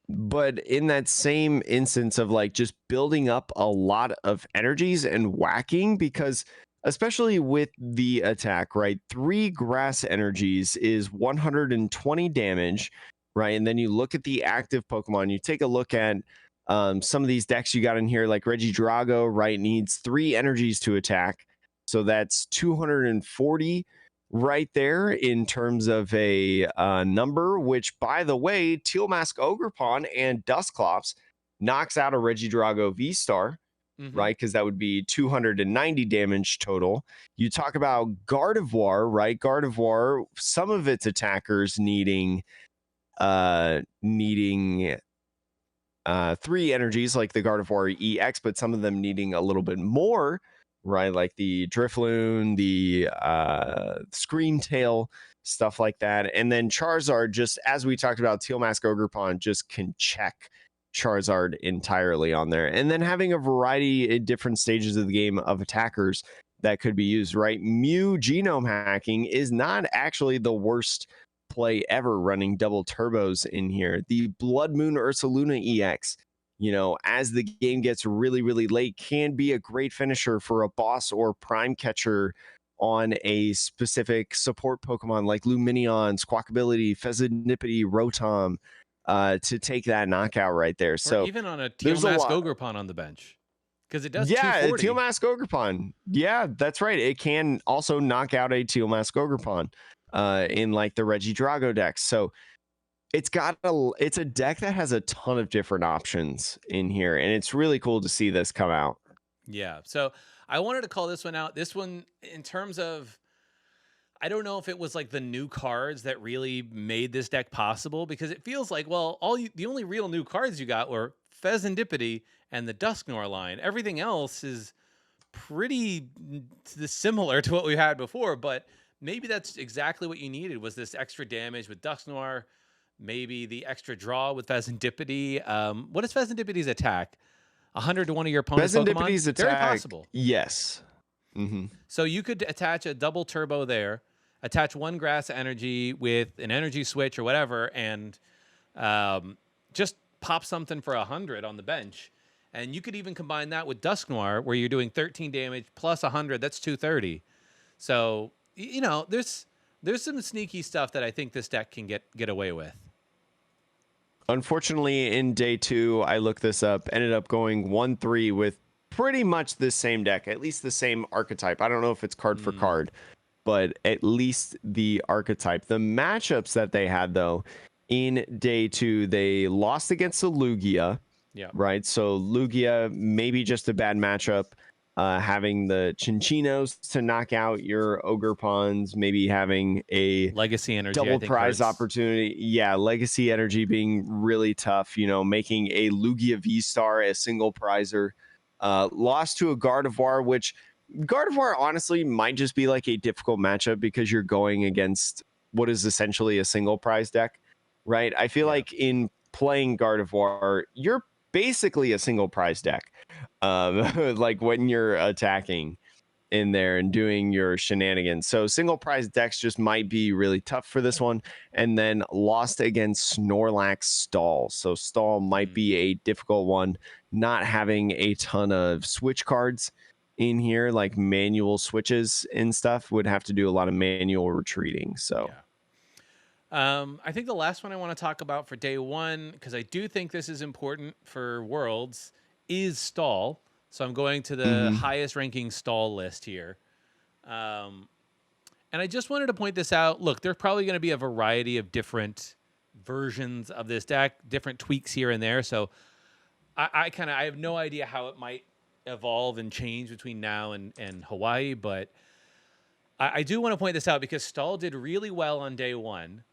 But in that same instance of like just building up a lot of energies and whacking, because especially with the attack, right? 3 grass energies is 120 damage, right? And then you look at the active Pokemon, you take a look at some of these decks you got in here, like Regidrago, right? Needs 3 energies to attack. So that's 240 right there in terms of a number, which, by the way, Teal Mask Ogre Pawn and Dusclops knocks out a Regidrago VSTAR, right? Because that would be 290 damage total. You talk about Gardevoir, right? Gardevoir, some of its attackers needing 3 energies, like the Gardevoir EX, but some of them needing a little bit more, right? Like the Drifloon, the Screamtail, stuff like that. And then Charizard, just as we talked about, Teal Mask Ogre Pawn just can check Charizard entirely on there. And then having a variety in different stages of the game of attackers that could be used, right? Mew genome hacking is not actually the worst play ever, running double turbos in here. The Blood Moon Ursaluna EX, you know, as the game gets really, really late, can be a great finisher for a boss or prime catcher on a specific support Pokemon like Luminion, Squawkabilly, Pheasantipity, Rotom, to take that knockout right there. So or even on a Teal Mask Ogre Pawn on the bench, because it does 240. Teal Mask Ogre Pawn. Yeah, that's right. It can also knock out a Teal Mask Ogre Pawn. in like the Regidrago decks. So it's a deck that has a ton of different options in here, and it's really cool to see this come out. Yeah. So I wanted to call this one out. This one, in terms of, I don't know if it was like the new cards that really made this deck possible, because it feels like, well, the only real new cards you got were Pheasantipity and the Dusknoir line. Everything else is pretty similar to what we had before, but maybe that's exactly what you needed, was this extra damage with Dusknoir, maybe the extra draw with Pheasantipity. What is Pheasantipity's attack? 100 to one of your opponent's Pokemon? Pheasantipity's Very attack, possible. yes. So you could attach a double turbo there, attach one grass energy with an energy switch or whatever, and just pop something for 100 on the bench. And you could even combine that with Dusknoir, where you're doing 13 damage plus 100. That's 230. So, you know, there's some sneaky stuff that I think this deck can get away with. Unfortunately, in day 2, I looked this up, ended up going 1-3 with pretty much the same deck, at least the same archetype. I don't know if it's card for card, but at least the archetype. The matchups that they had, though, in day 2, they lost against the Lugia. Yeah. Right. So Lugia, maybe just a bad matchup. Having the Chinchinos to knock out your Ogre-Pons, maybe having a Legacy energy, double prize opportunity. Yeah, Legacy energy being really tough, you know, making a Lugia VSTAR a single prizer. Lost to a Gardevoir, which Gardevoir honestly might just be like a difficult matchup because you're going against what is essentially a single prize deck, right? I feel like in playing Gardevoir, you're basically a single prize deck. Like when you're attacking in there and doing your shenanigans. So single prize decks just might be really tough for this one. And then lost against Snorlax Stall. So Stall might be a difficult one. Not having a ton of switch cards in here, like manual switches and stuff, would have to do a lot of manual retreating. So I think the last one I want to talk about for day 1, because I do think this is important for Worlds, is Stall. So I'm going to the highest ranking Stall list here. And I just wanted to point this out. Look, there's probably going to be a variety of different versions of this deck, different tweaks here and there. So I have no idea how it might evolve and change between now and Hawaii, but I do want to point this out because Stall did really well on day 1.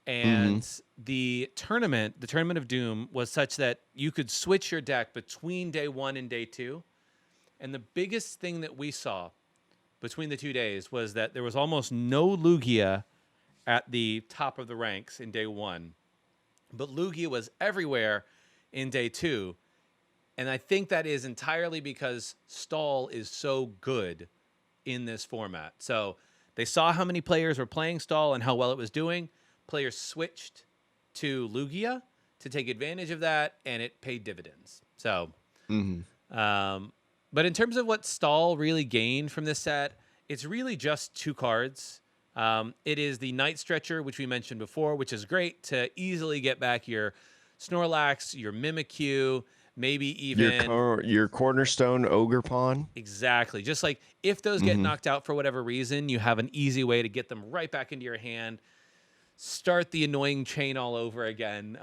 And the tournament of Doom, was such that you could switch your deck between day 1 and day 2. And the biggest thing that we saw between the 2 days was that there was almost no Lugia at the top of the ranks in day 1. But Lugia was everywhere in day 2. And I think that is entirely because Stall is so good in this format. So they saw how many players were playing Stall and how well it was doing. Players switched to Lugia to take advantage of that, and it paid dividends. So, but in terms of what Stall really gained from this set, it's really just 2 cards. It is the Night Stretcher, which we mentioned before, which is great to easily get back your Snorlax, your Mimikyu, maybe even your cornerstone Ogre-Pon. Exactly. Just like if those get knocked out for whatever reason, you have an easy way to get them right back into your hand. Start the annoying chain all over again.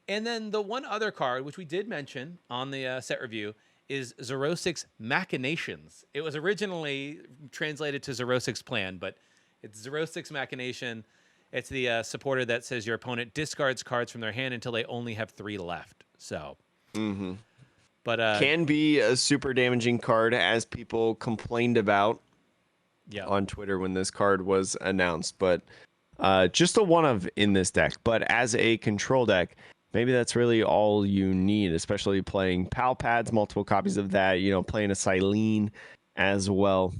And then the one other card, which we did mention on the set review, is Xerosic's Machinations. It was originally translated to Xerosic's Plan, but it's Xerosic's Machination. It's the supporter that says your opponent discards cards from their hand until they only have 3 left. So, but can be a super damaging card, as people complained about on Twitter when this card was announced. But just a one of in this deck, but as a control deck, maybe that's really all you need, especially playing Pal Pads, multiple copies of that, you know, playing a Silene as well.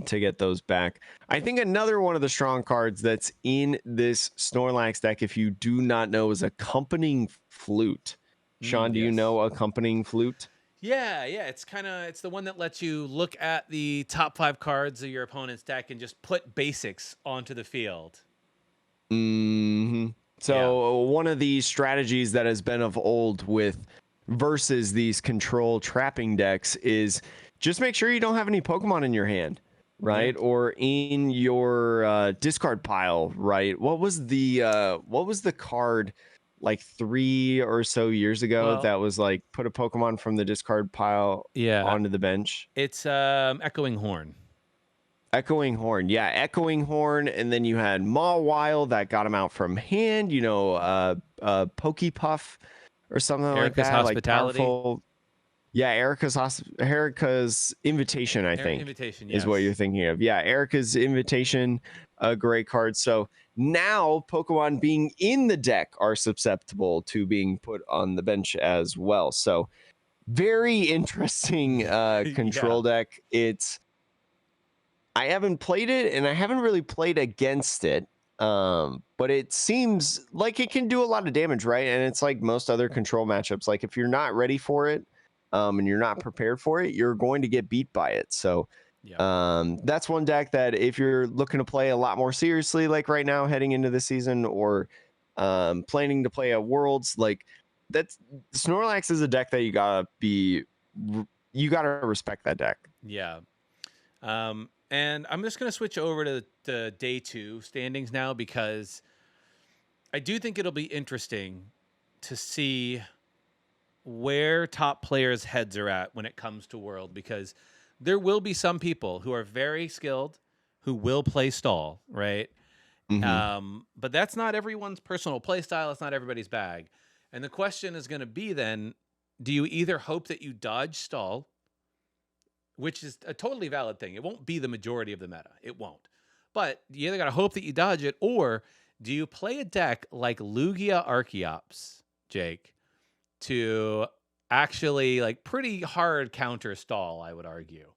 To get those back. I think another one of the strong cards that's in this Snorlax deck, if you do not know, is Accompanying Flute. Sean, do you know Accompanying Flute? Yeah, it's the one that lets you look at the top 5 cards of your opponent's deck and just put basics onto the field. So one of the strategies that has been of old with versus these control trapping decks is just make sure you don't have any Pokemon in your hand, right? Or in your discard pile, right? What was the card like 3 or so years ago Well, that was like put a Pokemon from the discard pile yeah, onto the bench? it's Echoing Horn. Echoing Horn. Yeah, Echoing Horn, and then you had Mawile that got him out from hand, Pokepuff or something like Erica's that, like Hospitality. powerful. Yeah, Erica's Invitation, I think, Invitation, is what you're yes. thinking of. Yeah, Erica's Invitation, a great card. So now Pokemon being in the deck are susceptible to being put on the bench as well. So very interesting Yeah. control deck. I haven't played it, and I haven't really played against it. But it seems like it can do a lot of damage, right? And it's like most other control matchups. Like if you're not ready for it, and you're not prepared for it, you're going to get beat by it. So Yeah. that's one deck that if you're looking to play a lot more seriously, like right now heading into the season, or planning to play at Worlds, like that's Snorlax is a deck that you gotta respect that deck. Yeah. And I'm just going to switch over to the day 2 standings now, because I do think it'll be interesting to see where top players' heads are at when it comes to World, because there will be some people who are very skilled who will play stall, right? But that's not everyone's personal play style. It's not everybody's bag. And the question is going to be then, do you either hope that you dodge stall, which is a totally valid thing. It won't be the majority of the meta. It won't. But you either got to hope that you dodge it, or do you play a deck like Lugia Archeops, Jake, to actually like pretty hard counter stall, I would argue.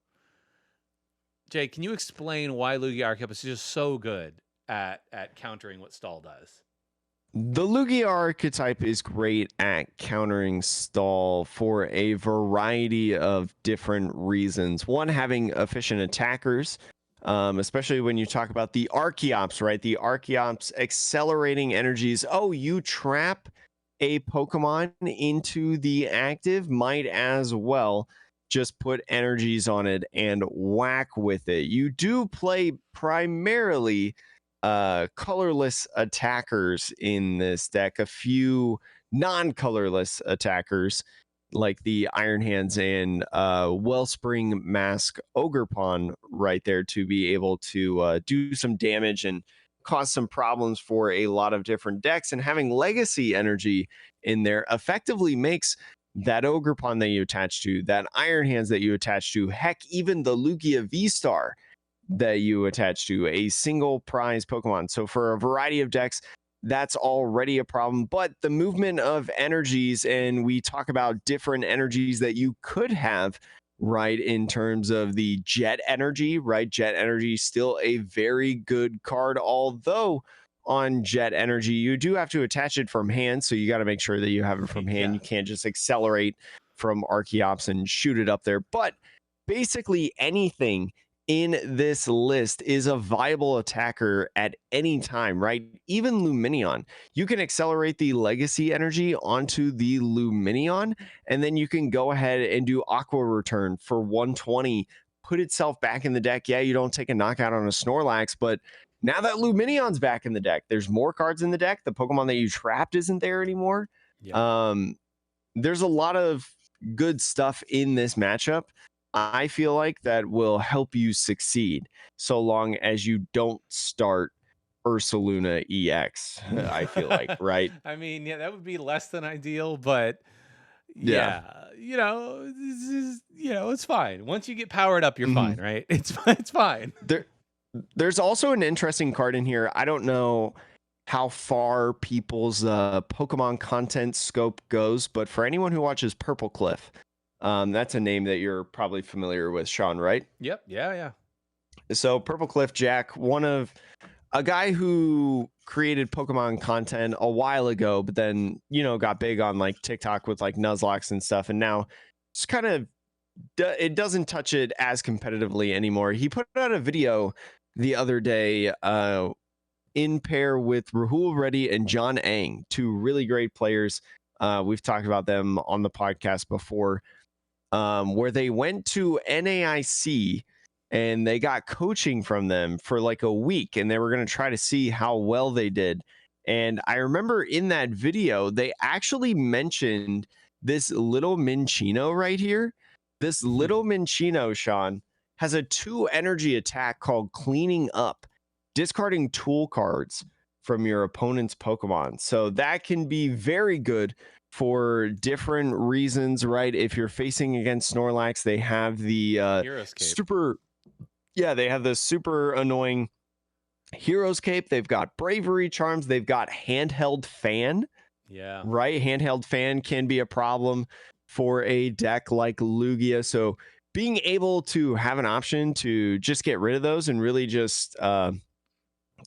Jake, can you explain why Lugia Archeops is just so good at countering what stall does? The Lugia archetype is great at countering stall for a variety of different reasons. One, having efficient attackers, especially when you talk about the Archeops, right? The Archeops accelerating energies. Oh, you trap a Pokemon into the active, might as well just put energies on it and whack with it. You do play primarily colorless attackers in this deck, a few non-colorless attackers like the Iron Hands and Wellspring Mask Ogerpon right there to be able to do some damage and cause some problems for a lot of different decks. And having legacy energy in there effectively makes that Ogerpon that you attach to, that Iron Hands that you attach to, heck, even the Lugia VSTAR that you attach to a single prize Pokemon. So for a variety of decks, that's already a problem. But the movement of energies, and we talk about different energies that you could have, right, in terms of the Jet Energy, right? Jet Energy still a very good card, although on Jet Energy, you do have to attach it from hand. So you got to make sure that you have it from hand. Yeah. You can't just accelerate from Archeops and shoot it up there. But basically anything in this list is a viable attacker at any time, right? Even Lumineon. You can accelerate the legacy energy onto the Lumineon, and then you can go ahead and do Aqua Return for 120, put itself back in the deck. Yeah, you don't take a knockout on a Snorlax, but now that Lumineon's back in the deck, there's more cards in the deck. The Pokemon that you trapped isn't there anymore. Yeah. There's a lot of good stuff in this matchup. I feel like that will help you succeed so long as you don't start Ursaluna EX, I feel like, right? I mean, yeah, that would be less than ideal, but Yeah. yeah, it's fine. Once you get powered up, you're fine, right? It's fine. There's also an interesting card in here. I don't know how far people's Pokemon content scope goes, but for anyone who watches Purple Cliff, that's a name that you're probably familiar with, Sean, right? Yep. Yeah. So Purple Cliff Jack, a guy who created Pokemon content a while ago, but then, got big on like TikTok with like Nuzlocke and stuff. And now it's kind of, it doesn't touch it as competitively anymore. He put out a video the other day in pair with Rahul Reddy and John Ang, two really great players. We've talked about them on the podcast before, where they went to NAIC and they got coaching from them for like a week, and they were going to try to see how well they did. And I remember in that video, they actually mentioned this little Minchino right here. This little Minchino, Sean, has a 2 energy attack called Cleaning Up, discarding tool cards from your opponent's Pokemon. So that can be very good for different reasons, right? If you're facing against Snorlax, they have the Hero's Cape. they have the super annoying Hero's Cape. They've got Bravery Charms. They've got Handheld Fan. Yeah. Right? Handheld Fan can be a problem for a deck like Lugia. So being able to have an option to just get rid of those and really just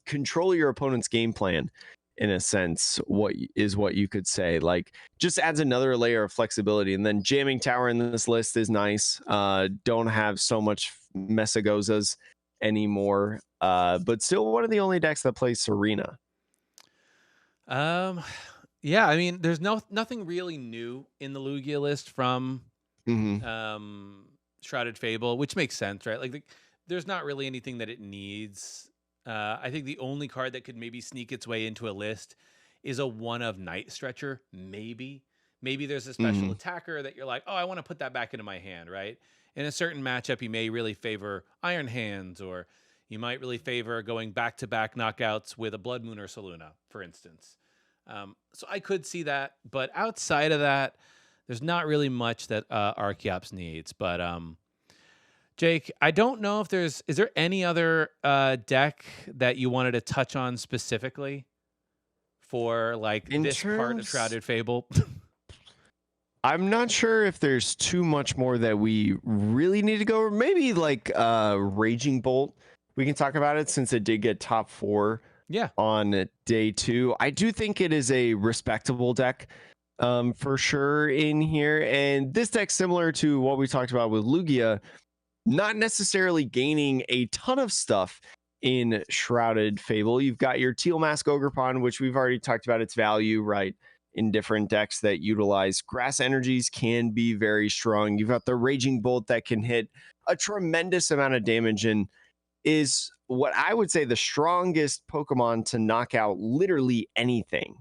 control your opponent's game plan, in a sense, what you could say, like, just adds another layer of flexibility. And then jamming tower in this list is nice. Don't have so much Mesagozas anymore, but still one of the only decks that plays Serena. Yeah, I mean, there's nothing really new in the Lugia list from Shrouded Fable, which makes sense, right? Like, there's not really anything that it needs. I think the only card that could maybe sneak its way into a list is a one of Night Stretcher. Maybe there's a special attacker that you're like, oh, I want to put that back into my hand, right? In a certain matchup, you may really favor Iron Hands, or you might really favor going back-to-back knockouts with a Blood Moon or Saluna, for instance. So I could see that, but outside of that, there's not really much that Archeops needs. But Jake, I don't know if is there any other deck that you wanted to touch on specifically for like this part of Shrouded Fable? I'm not sure if there's too much more that we really need to go over. Maybe like Raging Bolt. We can talk about it since it did get top 4 on day 2. I do think it is a respectable deck for sure in here. And this deck, similar to what we talked about with Lugia, not necessarily gaining a ton of stuff in Shrouded Fable. You've got your Teal Mask Ogerpon, which we've already talked about its value, right? In different decks that utilize grass energies can be very strong. You've got the Raging Bolt that can hit a tremendous amount of damage and is what I would say the strongest Pokemon to knock out literally anything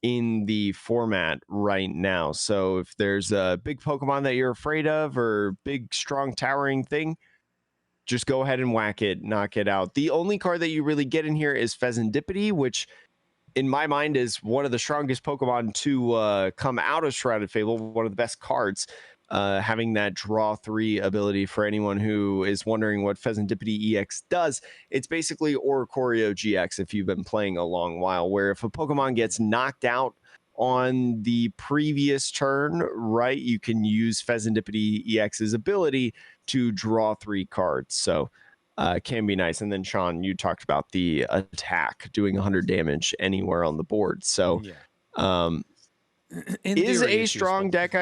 in the format right now. So if there's a big Pokemon that you're afraid of or big, strong, towering thing, just go ahead and whack it, knock it out. The only card that you really get in here is Pheasantipity, which in my mind is one of the strongest Pokemon to come out of Shrouded Fable, one of the best cards, having that draw 3 ability. For anyone who is wondering what Pheasantipity EX does, it's basically Oricorio GX if you've been playing a long while, where if a Pokemon gets knocked out on the previous turn, right, you can use Pheasantipity EX's ability to draw 3 cards. So can be nice. And then Sean, you talked about the attack doing 100 damage anywhere on the board. So is a strong deck.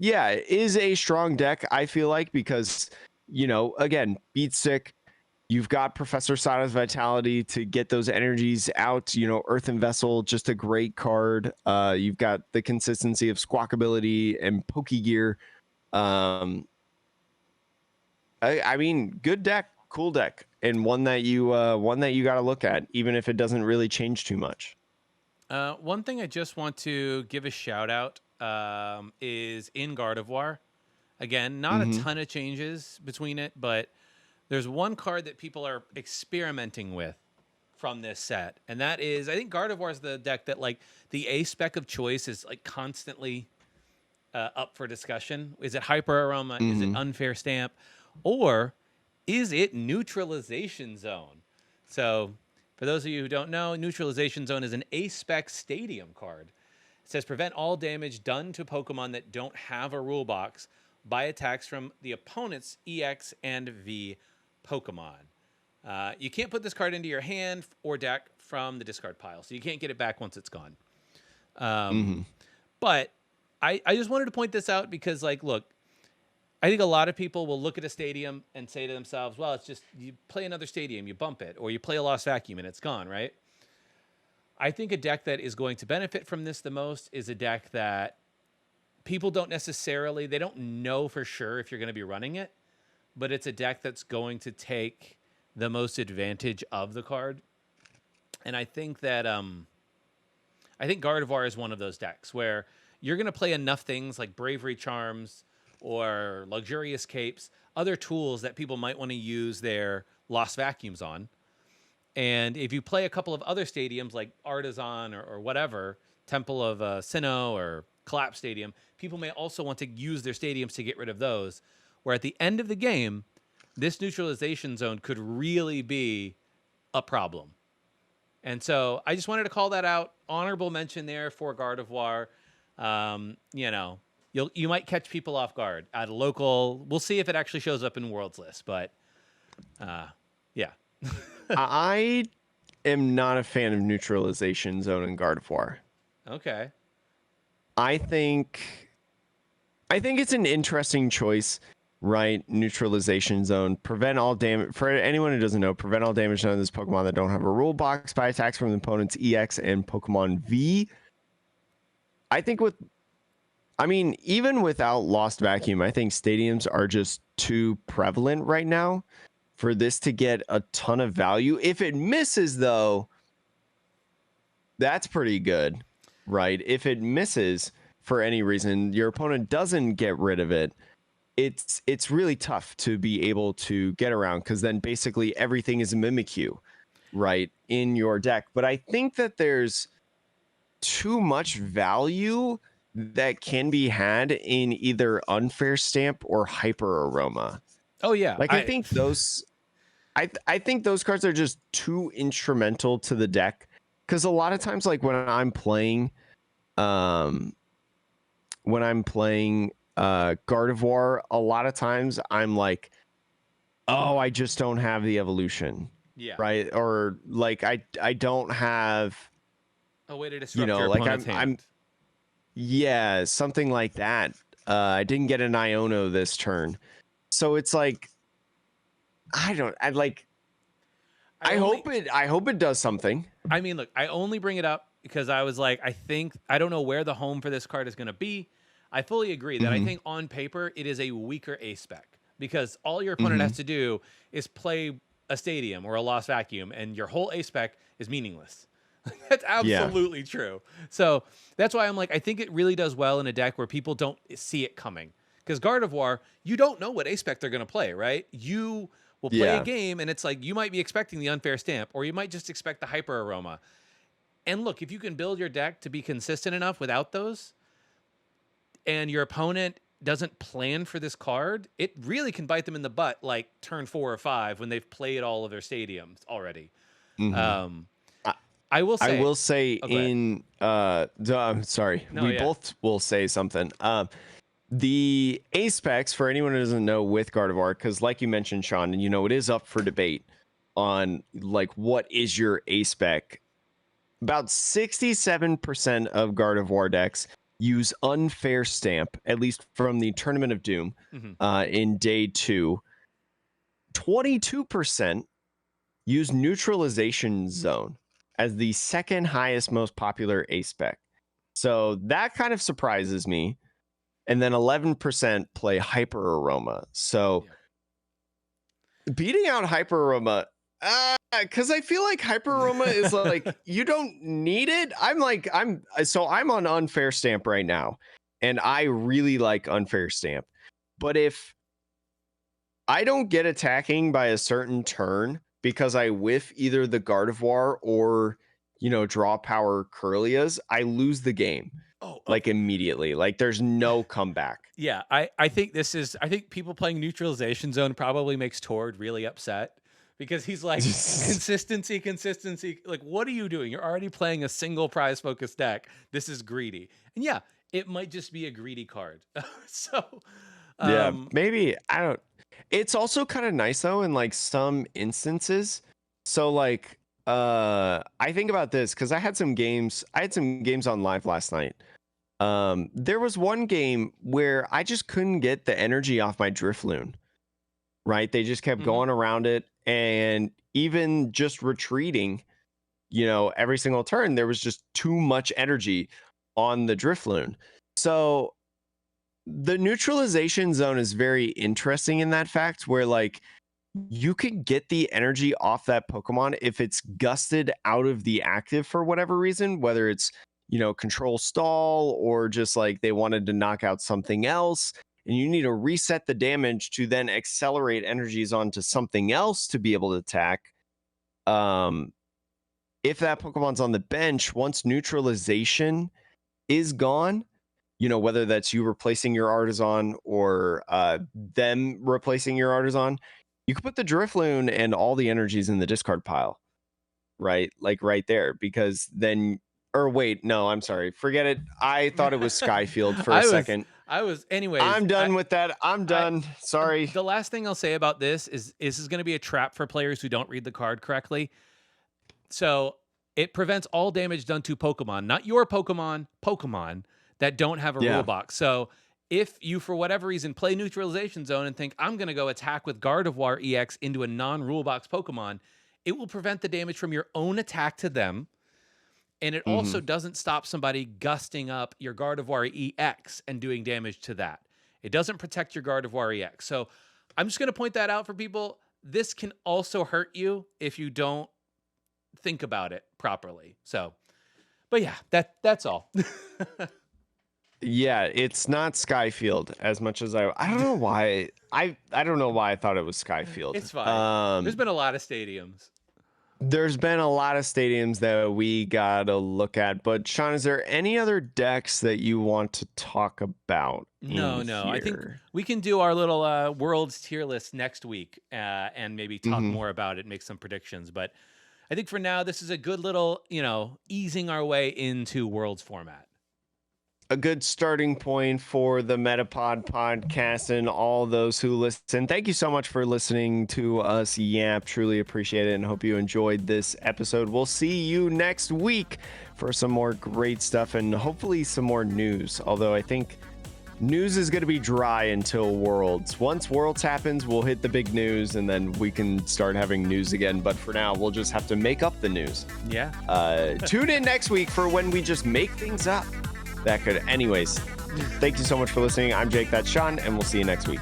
Is a strong deck, I feel like, because, you know, again, beat sick. You've got Professor Sada's Vitality to get those energies out. You know, Earthen Vessel, just a great card. You've got the consistency of Squawkability and Pokegear. I mean, good deck. Cool deck, and one that you got to look at, even if it doesn't really change too much. One thing I just want to give a shout out is in Gardevoir. Again, not a ton of changes between it, but there's one card that people are experimenting with from this set, and that is, I think Gardevoir is the deck that, like, the A spec of choice is like constantly up for discussion. Is it Hyper Aroma? Is it Unfair Stamp? Or is it Neutralization Zone? So, for those of you who don't know, Neutralization Zone is an A-Spec Stadium card. It says prevent all damage done to Pokemon that don't have a rule box by attacks from the opponent's EX and V Pokemon. You can't put this card into your hand or deck from the discard pile, so you can't get it back once it's gone. But I just wanted to point this out because, like, look, I think a lot of people will look at a stadium and say to themselves, well, it's just, you play another stadium, you bump it, or you play a Lost Vacuum and it's gone, right? I think a deck that is going to benefit from this the most is a deck that people don't necessarily, they don't know for sure if you're going to be running it, but it's a deck that's going to take the most advantage of the card. And I think that I think Gardevoir is one of those decks where you're going to play enough things like Bravery Charms or Luxurious Capes, other tools that people might want to use their Lost Vacuums on. And if you play a couple of other stadiums like Artisan or whatever, Temple of Sinnoh or Collapse Stadium, people may also want to use their stadiums to get rid of those. Where at the end of the game, this neutralization zone could really be a problem. And so I just wanted to call that out. Honorable mention there for Gardevoir. You know, you might catch people off guard at a local. We'll see if it actually shows up in Worlds list, but yeah. I am not a fan of Neutralization Zone in Gardevoir. Okay. I think it's an interesting choice, right? Neutralization Zone. Prevent all damage. For anyone who doesn't know, prevent all damage on this Pokemon that don't have a rule box by attacks from the opponent's EX and Pokemon V. I think even without Lost Vacuum, I think stadiums are just too prevalent right now for this to get a ton of value. If it misses, though, that's pretty good, right? If it misses for any reason, your opponent doesn't get rid of it, it's really tough to be able to get around, because then basically everything is a Mimikyu, right, in your deck. But I think that there's too much value that can be had in either Unfair Stamp or Hyper Aroma. Oh yeah. Like I think those cards are just too instrumental to the deck, because a lot of times, like when I'm playing Gardevoir, a lot of times I'm like, oh, I just don't have the evolution. Yeah. Right. Or like I don't have a way to disrupt your opponent's hand. Yeah, something like that. I didn't get an Iono this turn. So it's like I hope it does something. I mean, look, I only bring it up because I was like, I don't know where the home for this card is going to be. I fully agree that I think on paper it is a weaker A spec, because all your opponent has to do is play a stadium or a Lost Vacuum, and your whole A spec is meaningless. That's absolutely true. So that's why I'm like, I think it really does well in a deck where people don't see it coming. Because Gardevoir, you don't know what A spec they're going to play, right? You will play a game, and it's like you might be expecting the Unfair Stamp, or you might just expect the Hyper Aroma. And look, if you can build your deck to be consistent enough without those, and your opponent doesn't plan for this card, it really can bite them in the butt, like turn 4 or 5 when they've played all of their stadiums already. I will say I'm sorry. Both will say something. The A specs, for anyone who doesn't know, with Gardevoir, because like you mentioned, Sean, and it is up for debate on like what is your A spec. About 67% of Gardevoir decks use Unfair Stamp, at least from the Tournament of Doom in day 2. 22% use Neutralization Zone as the second highest most popular A spec. So that kind of surprises me. And then 11% play Hyper Aroma. So beating out Hyper Aroma, because I feel like Hyper Aroma is like, you don't need it. I'm on Unfair Stamp right now, and I really like Unfair Stamp. But if I don't get attacking by a certain turn because I whiff either the Gardevoir or draw power Curlias, I lose the game. Immediately. Like there's no comeback. Yeah, I think people playing Neutralization Zone probably makes Tord really upset, because he's like, consistency. Like, what are you doing? You're already playing a single prize focused deck. This is greedy. And yeah, it might just be a greedy card. So maybe I don't. It's also kind of nice though in like some instances. So like I think about this because I had some games on live last night. There was one game where I just couldn't get the energy off my Drifloon. Right? They just kept going around it, and even just retreating, every single turn, there was just too much energy on the Drifloon. So the neutralization zone is very interesting in that fact where like you could get the energy off that Pokemon if it's gusted out of the active for whatever reason, whether it's, control stall or just like they wanted to knock out something else. And you need to reset the damage to then accelerate energies onto something else to be able to attack. If that Pokemon's on the bench, once neutralization is gone, whether that's you replacing your Artisan or them replacing your Artisan, you could put the Drifloon and all the energies in the discard pile, right? Like right there, because then, or wait, no, I'm sorry. Forget it. I thought it was Skyfield for a second. Anyways. I'm done with that. I'm done. Sorry. The last thing I'll say about this is going to be a trap for players who don't read the card correctly. So it prevents all damage done to Pokemon, not your Pokemon that don't have a rule box. So if you, for whatever reason, play Neutralization Zone and think, I'm going to go attack with Gardevoir EX into a non-rule box Pokemon, it will prevent the damage from your own attack to them. And it also doesn't stop somebody gusting up your Gardevoir EX and doing damage to that. It doesn't protect your Gardevoir EX. So I'm just going to point that out for people. This can also hurt you if you don't think about it properly. So, but yeah, that's all. Yeah, it's not Skyfield as much as I don't know why I don't know why I thought it was Skyfield. It's fine. There's been a lot of stadiums. There's been a lot of stadiums that we gotta look at, but Sean, is there any other decks that you want to talk about? No. I think we can do our little Worlds tier list next week and maybe talk more about it, make some predictions. But I think for now, this is a good little, easing our way into Worlds format. A good starting point for the Metapod podcast and all those who listen. Thank you so much for listening to us yap. Truly appreciate it and hope you enjoyed this episode. We'll see you next week for some more great stuff and hopefully some more news. Although I think news is going to be dry until Worlds. Once Worlds happens, we'll hit the big news and then we can start having news again. But for now, we'll just have to make up the news. Yeah. Tune in next week for when we just make things up. Anyways, thank you so much for listening. I'm Jake, that's Sean, and we'll see you next week.